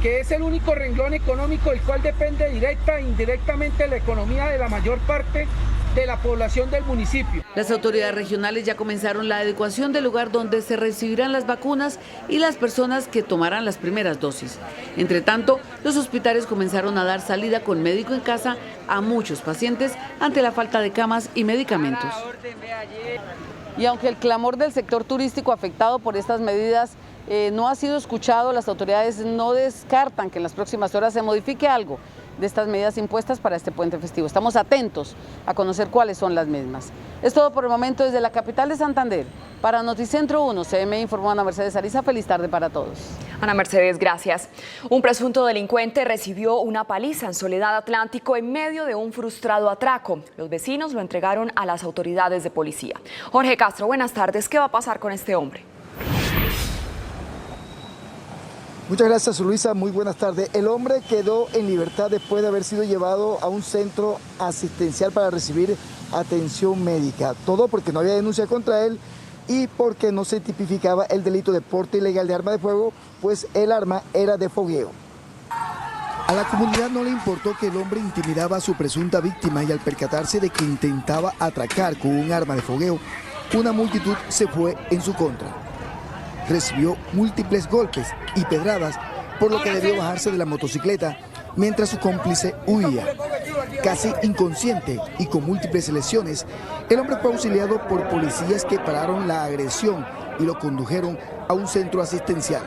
que es el único renglón económico del cual depende directa e indirectamente la economía de la mayor parte de la población del municipio. Las autoridades regionales ya comenzaron la adecuación del lugar donde se recibirán las vacunas y las personas que tomarán las primeras dosis. Entre tanto, los hospitales comenzaron a dar salida con médico en casa a muchos pacientes ante la falta de camas y medicamentos. Y aunque el clamor del sector turístico afectado por estas medidas no ha sido escuchado, las autoridades no descartan que en las próximas horas se modifique algo de estas medidas impuestas para este puente festivo. Estamos atentos a conocer cuáles son las mismas. Es todo por el momento desde la capital de Santander. Para Noticentro 1, CMI informó Ana Mercedes Ariza. Feliz tarde para todos. Ana Mercedes, gracias. Un presunto delincuente recibió una paliza en Soledad Atlántico en medio de un frustrado atraco. Los vecinos lo entregaron a las autoridades de policía. Jorge Castro, buenas tardes. ¿Qué va a pasar con este hombre? Muchas gracias, Luisa. Muy buenas tardes. El hombre quedó en libertad después de haber sido llevado a un centro asistencial para recibir atención médica. Todo porque no había denuncia contra él y porque no se tipificaba el delito de porte ilegal de arma de fuego, pues el arma era de fogueo. A la comunidad no le importó que el hombre intimidaba a su presunta víctima y al percatarse de que intentaba atracar con un arma de fogueo, una multitud se fue en su contra. Recibió múltiples golpes y pedradas, por lo que debió bajarse de la motocicleta mientras su cómplice huía. Casi inconsciente y con múltiples lesiones, el hombre fue auxiliado por policías que pararon la agresión y lo condujeron a un centro asistencial.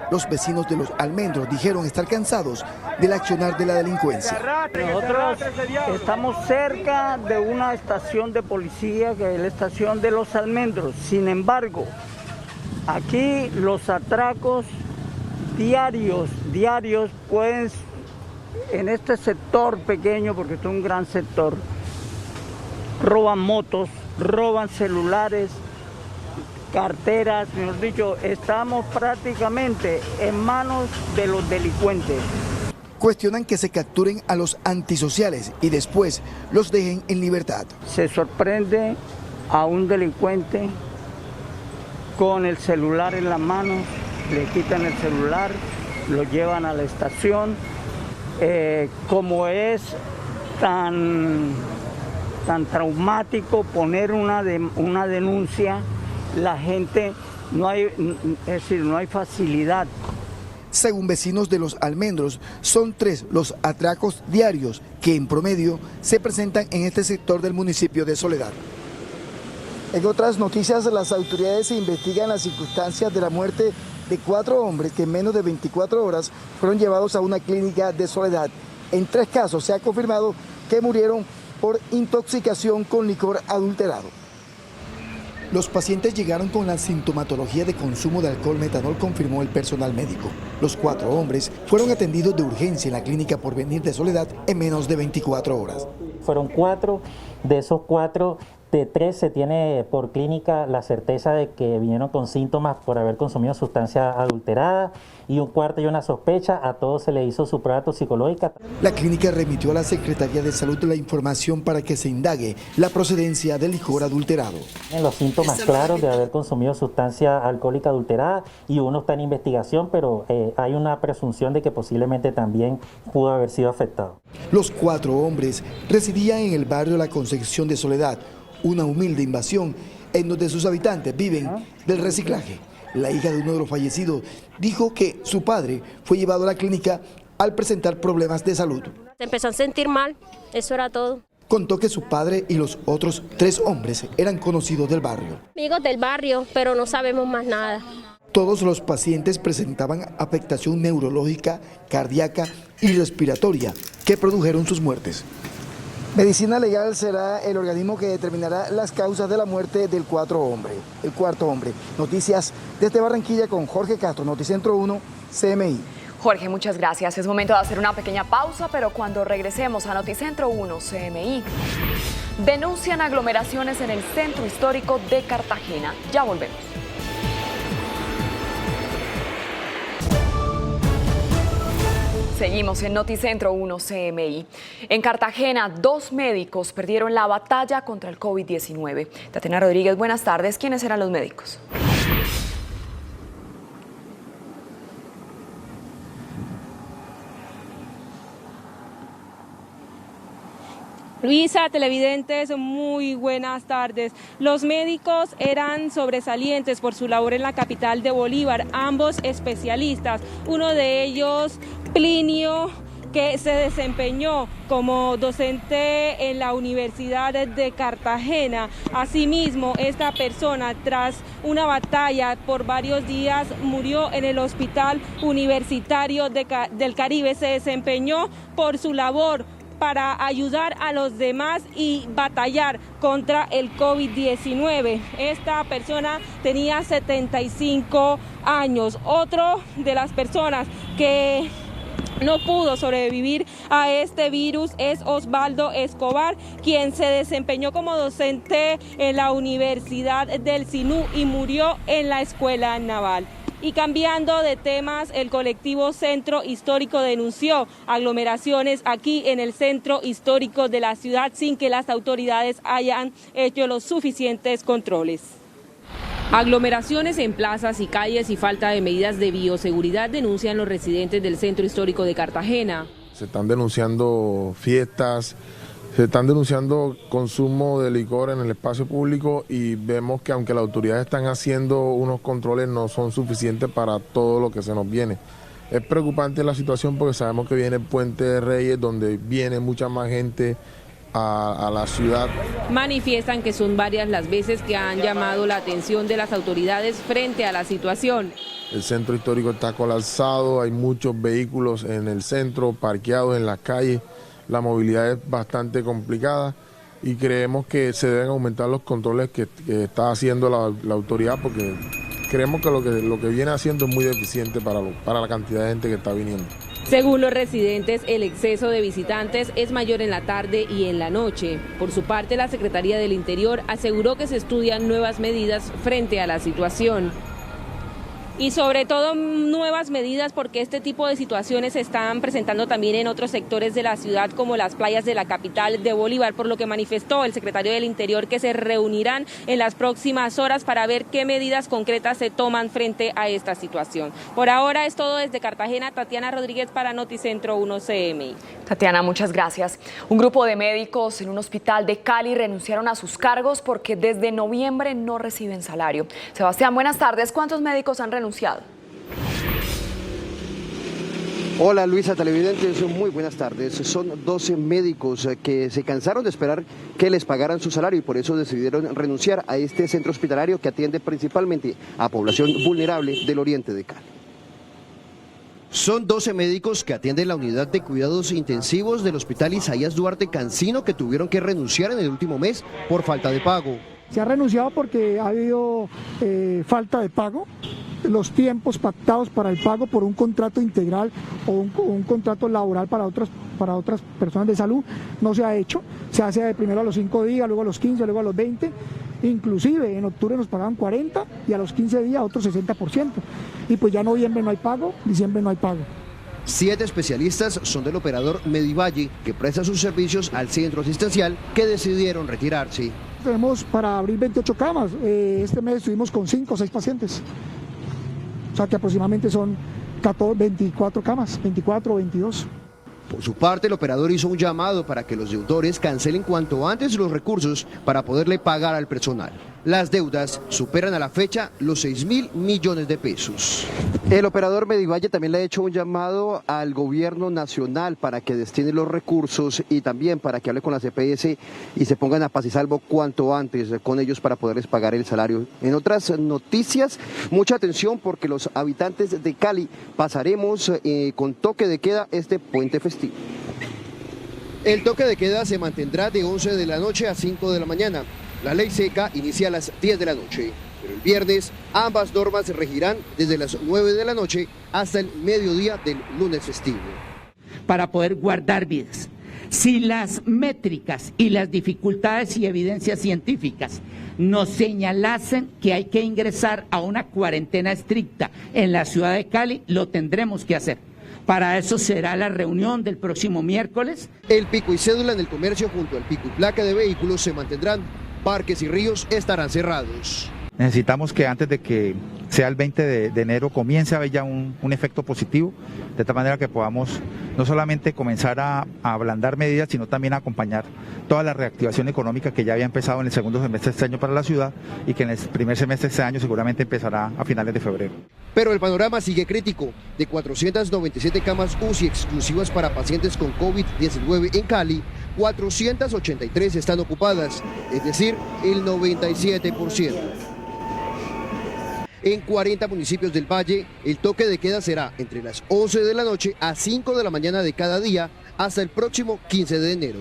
Los vecinos de Los Almendros dijeron estar cansados del accionar de la delincuencia. Nosotros estamos cerca de una estación de policía, que es la estación de Los Almendros. Sin embargo, aquí los atracos diarios pueden, en este sector pequeño, porque es un gran sector, roban motos, roban celulares, carteras, mejor dicho, estamos prácticamente en manos de los delincuentes. Cuestionan que se capturen a los antisociales y después los dejen en libertad. Se sorprende a un delincuente con el celular en la mano, le quitan el celular, lo llevan a la estación. Como es tan traumático poner una denuncia, la gente no hay facilidad. Según vecinos de Los Almendros, son 3 los atracos diarios que en promedio se presentan en este sector del municipio de Soledad. En otras noticias, las autoridades investigan las circunstancias de la muerte de 4 hombres que en menos de 24 horas fueron llevados a una clínica de Soledad. En 3 casos se ha confirmado que murieron por intoxicación con licor adulterado. Los pacientes llegaron con la sintomatología de consumo de alcohol metanol, confirmó el personal médico. Los 4 hombres fueron atendidos de urgencia en la clínica Porvenir de Soledad en menos de 24 horas. Fueron 4, de esos 4, de 3 se tiene por clínica la certeza de que vinieron con síntomas por haber consumido sustancia adulterada, y un 4 y una sospecha. A todos se le hizo su prueba toxicológica. La clínica remitió a la Secretaría de Salud la información para que se indague la procedencia del licor adulterado. Los síntomas claros de haber consumido sustancia alcohólica adulterada, y uno está en investigación, pero hay una presunción de que posiblemente también pudo haber sido afectado. Los 4 hombres residían en el barrio La Concepción de Soledad, una humilde invasión en donde sus habitantes viven del reciclaje. La hija de uno de los fallecidos dijo que su padre fue llevado a la clínica al presentar problemas de salud. Se empezó a sentir mal, eso era todo. Contó que su padre y los otros 3 hombres eran conocidos del barrio. Amigos del barrio, pero no sabemos más nada. Todos los pacientes presentaban afectación neurológica, cardíaca y respiratoria que produjeron sus muertes. Medicina Legal será el organismo que determinará las causas de la muerte del 4º hombre. Noticias desde Barranquilla con Jorge Castro, Noticentro 1, CMI. Jorge, muchas gracias. Es momento de hacer una pequeña pausa, pero cuando regresemos a Noticentro 1, CMI, denuncian aglomeraciones en el centro histórico de Cartagena. Ya volvemos. Seguimos en Noticentro 1 CMI. En Cartagena, 2 médicos perdieron la batalla contra el COVID-19. Tatiana Rodríguez, buenas tardes. ¿Quiénes eran los médicos? Luisa, televidentes, muy buenas tardes. Los médicos eran sobresalientes por su labor en la capital de Bolívar, ambos especialistas. Uno de ellos, Plinio, que se desempeñó como docente en la Universidad de Cartagena. Asimismo, esta persona, tras una batalla por varios días, murió en el Hospital Universitario del Caribe. Se desempeñó por su labor para ayudar a los demás y batallar contra el COVID-19. Esta persona tenía 75 años. Otro de las personas que no pudo sobrevivir a este virus es Osvaldo Escobar, quien se desempeñó como docente en la Universidad del Sinú y murió en la Escuela Naval. Y cambiando de temas, el colectivo Centro Histórico denunció aglomeraciones aquí en el centro histórico de la ciudad sin que las autoridades hayan hecho los suficientes controles. Aglomeraciones en plazas y calles y falta de medidas de bioseguridad denuncian los residentes del Centro Histórico de Cartagena. Se están denunciando fiestas, se están denunciando consumo de licor en el espacio público, y vemos que aunque las autoridades están haciendo unos controles, no son suficientes para todo lo que se nos viene. Es preocupante la situación porque sabemos que viene el Puente de Reyes, donde viene mucha más gente a la ciudad. Manifiestan que son varias las veces que han llamado la atención de las autoridades frente a la situación. El centro histórico está colapsado, hay muchos vehículos en el centro, parqueados en las calles. La movilidad es bastante complicada y creemos que se deben aumentar los controles que está haciendo la autoridad, porque creemos que lo que viene haciendo es muy deficiente para la cantidad de gente que está viniendo. Según los residentes, el exceso de visitantes es mayor en la tarde y en la noche. Por su parte, la Secretaría del Interior aseguró que se estudian nuevas medidas frente a la situación. y sobre todo nuevas medidas, porque este tipo de situaciones se están presentando también en otros sectores de la ciudad, como las playas de la capital de Bolívar, por lo que manifestó el secretario del Interior que se reunirán en las próximas horas para ver qué medidas concretas se toman frente a esta situación. Por ahora es todo desde Cartagena. Tatiana Rodríguez para Noticentro 1 CMI. Tatiana, muchas gracias. Un grupo de médicos en un hospital de Cali renunciaron a sus cargos porque desde noviembre no reciben salario. Sebastián, buenas tardes. ¿Cuántos médicos han renunciado? Hola Luisa, televidentes, muy buenas tardes. Son 12 médicos que se cansaron de esperar que les pagaran su salario y por eso decidieron renunciar a este centro hospitalario que atiende principalmente a población vulnerable del oriente de Cali. Son 12 médicos que atienden la unidad de cuidados intensivos del Hospital Isaías Duarte Cancino que tuvieron que renunciar en el último mes por falta de pago. Se ha renunciado porque ha habido falta de pago, los tiempos pactados para el pago por un contrato integral o un contrato laboral para otras personas de salud no se ha hecho. Se hace primero a los 5 días, luego a los 15, luego a los 20. Inclusive en octubre nos pagaban 40 y a los 15 días otros 60%. Y pues ya en noviembre no hay pago, diciembre no hay pago. 7 especialistas son del operador Medivalle que presta sus servicios al centro asistencial que decidieron retirarse. Tenemos para abrir 28 camas, este mes estuvimos con 5 o 6 pacientes, o sea que aproximadamente son 24 camas, 24 o 22. Por su parte, el operador hizo un llamado para que los deudores cancelen cuanto antes los recursos para poderle pagar al personal. Las deudas superan a la fecha los 6.000 millones de pesos. El operador Medivalle también le ha hecho un llamado al gobierno nacional para que destine los recursos y también para que hable con la CPS y se pongan a paz y salvo cuanto antes con ellos para poderles pagar el salario. En otras noticias, mucha atención porque los habitantes de Cali pasaremos con toque de queda este puente festivo. El toque de queda se mantendrá de 11 de la noche a 5 de la mañana. La ley seca inicia a las 10 de la noche, pero el viernes ambas normas regirán desde las 9 de la noche hasta el mediodía del lunes festivo. Para poder guardar vidas. Si las métricas y las dificultades y evidencias científicas nos señalasen que hay que ingresar a una cuarentena estricta en la ciudad de Cali, lo tendremos que hacer. Para eso será la reunión del próximo miércoles. El pico y cédula en el comercio junto al pico y placa de vehículos se mantendrán. Parques y ríos estarán cerrados. Necesitamos que antes de que sea el 20 de enero comience a haber ya un efecto positivo, de tal manera que podamos no solamente comenzar a ablandar medidas, sino también a acompañar toda la reactivación económica que ya había empezado en el segundo semestre de este año para la ciudad y que en el primer semestre de este año seguramente empezará a finales de febrero. Pero el panorama sigue crítico. De 497 camas UCI exclusivas para pacientes con COVID-19 en Cali, 483 están ocupadas, es decir, el 97%. En 40 municipios del Valle, el toque de queda será entre las 11 de la noche a 5 de la mañana de cada día hasta el próximo 15 de enero.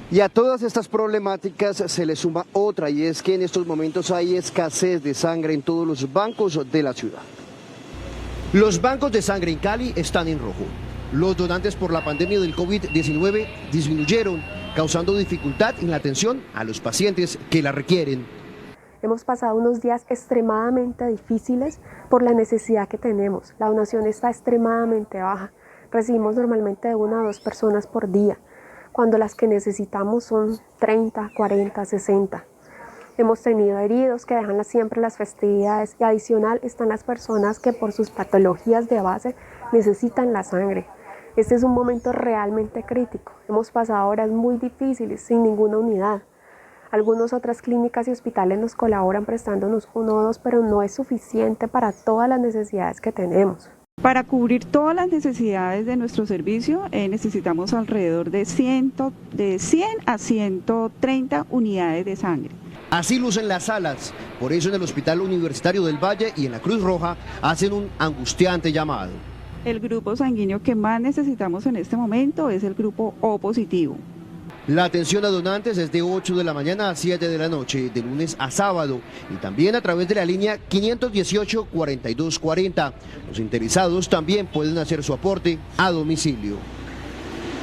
Y a todas estas problemáticas se le suma otra, y es que en estos momentos hay escasez de sangre en todos los bancos de la ciudad. Los bancos de sangre en Cali están en rojo. Los donantes por la pandemia del COVID-19 disminuyeron, causando dificultad en la atención a los pacientes que la requieren. Hemos pasado unos días extremadamente difíciles por la necesidad que tenemos. La donación está extremadamente baja. Recibimos normalmente de 1 a 2 personas por día, cuando las que necesitamos son 30, 40, 60. Hemos tenido heridos que dejan siempre las festividades y adicional están las personas que por sus patologías de base necesitan la sangre. Este es un momento realmente crítico. Hemos pasado horas muy difíciles sin ninguna unidad. Algunas otras clínicas y hospitales nos colaboran prestándonos 1 o 2, pero no es suficiente para todas las necesidades que tenemos. Para cubrir todas las necesidades de nuestro servicio necesitamos alrededor de 100 a 130 unidades de sangre. Así lucen las salas, por eso en el Hospital Universitario del Valle y en la Cruz Roja hacen un angustiante llamado. El grupo sanguíneo que más necesitamos en este momento es el grupo O positivo. La atención a donantes es de 8 de la mañana a 7 de la noche, de lunes a sábado, y también a través de la línea 518-4240. Los interesados también pueden hacer su aporte a domicilio.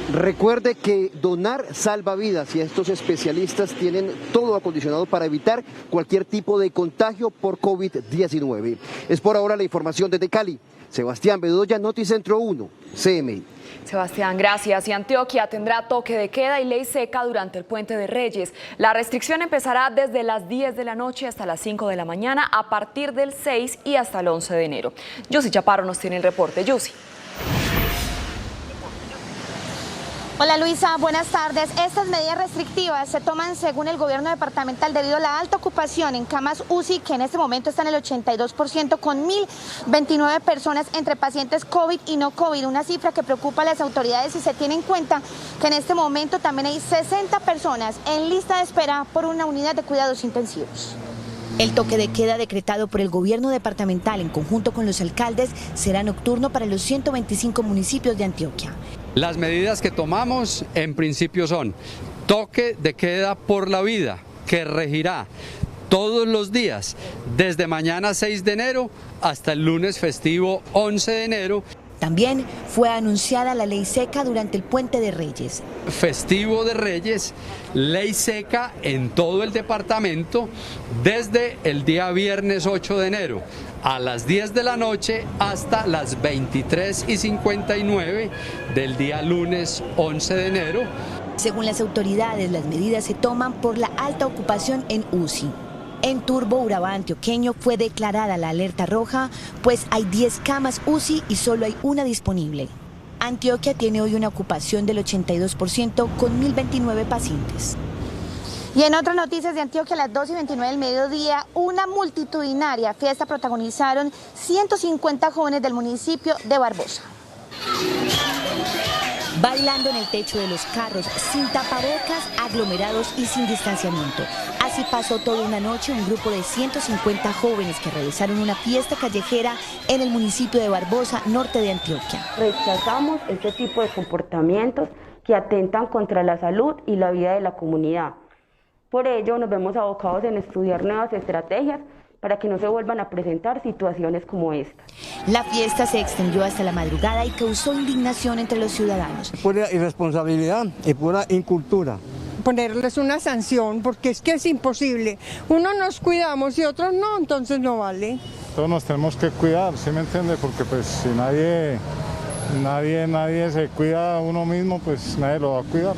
Recuerde que donar salva vidas y estos especialistas tienen todo acondicionado para evitar cualquier tipo de contagio por COVID-19. Es por ahora la información desde Cali. Sebastián Bedoya, Noticentro 1, CMI. Sebastián, gracias. Y Antioquia tendrá toque de queda y ley seca durante el Puente de Reyes. La restricción empezará desde las 10 de la noche hasta las 5 de la mañana a partir del 6 y hasta el 11 de enero. Yussi Chaparro nos tiene el reporte. Yussi. Hola Luisa, buenas tardes. Estas medidas restrictivas se toman según el gobierno departamental debido a la alta ocupación en camas UCI, que en este momento está en el 82% con 1.029 personas entre pacientes COVID y no COVID, una cifra que preocupa a las autoridades si se tiene en cuenta que en este momento también hay 60 personas en lista de espera por una unidad de cuidados intensivos. El toque de queda decretado por el gobierno departamental en conjunto con los alcaldes será nocturno para los 125 municipios de Antioquia. Las medidas que tomamos en principio son toque de queda por la vida, que regirá todos los días, desde mañana 6 de enero hasta el lunes festivo 11 de enero. También fue anunciada la ley seca durante el Puente de Reyes. Festivo de Reyes, ley seca en todo el departamento desde el día viernes 8 de enero a las 10 de la noche hasta las 23:59 del día lunes 11 de enero. Según las autoridades, las medidas se toman por la alta ocupación en UCI. En Turbo, Urabá antioqueño, fue declarada la alerta roja, pues hay 10 camas UCI y solo hay una disponible. Antioquia tiene hoy una ocupación del 82% con 1.029 pacientes. Y en otras noticias de Antioquia, a las 2:29 del mediodía, una multitudinaria fiesta protagonizaron 150 jóvenes del municipio de Barbosa. Bailando en el techo de los carros, sin tapabocas, aglomerados y sin distanciamiento. Así pasó toda una noche un grupo de 150 jóvenes que realizaron una fiesta callejera en el municipio de Barbosa, norte de Antioquia. Rechazamos este tipo de comportamientos que atentan contra la salud y la vida de la comunidad. Por ello, nos vemos abocados en estudiar nuevas estrategias para que no se vuelvan a presentar situaciones como esta. La fiesta se extendió hasta la madrugada y causó indignación entre los ciudadanos. Pura irresponsabilidad y pura incultura. Ponerles una sanción, porque es que es imposible. Uno nos cuidamos y otros no, entonces no vale. Todos nos tenemos que cuidar, ¿sí me entiende? Porque pues si nadie se cuida a uno mismo, pues nadie lo va a cuidar.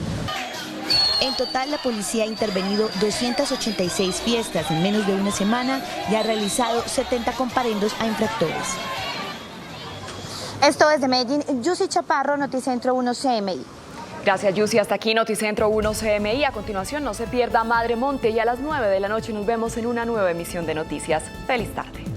En total, la policía ha intervenido 286 fiestas en menos de una semana y ha realizado 70 comparendos a infractores. Esto desde Medellín, Yussi Chaparro, Noticentro 1 CMI. Gracias, Yussi. Hasta aquí Noticentro 1 CMI. A continuación, no se pierda Madre Monte y a las 9 de la noche nos vemos en una nueva emisión de noticias. Feliz tarde.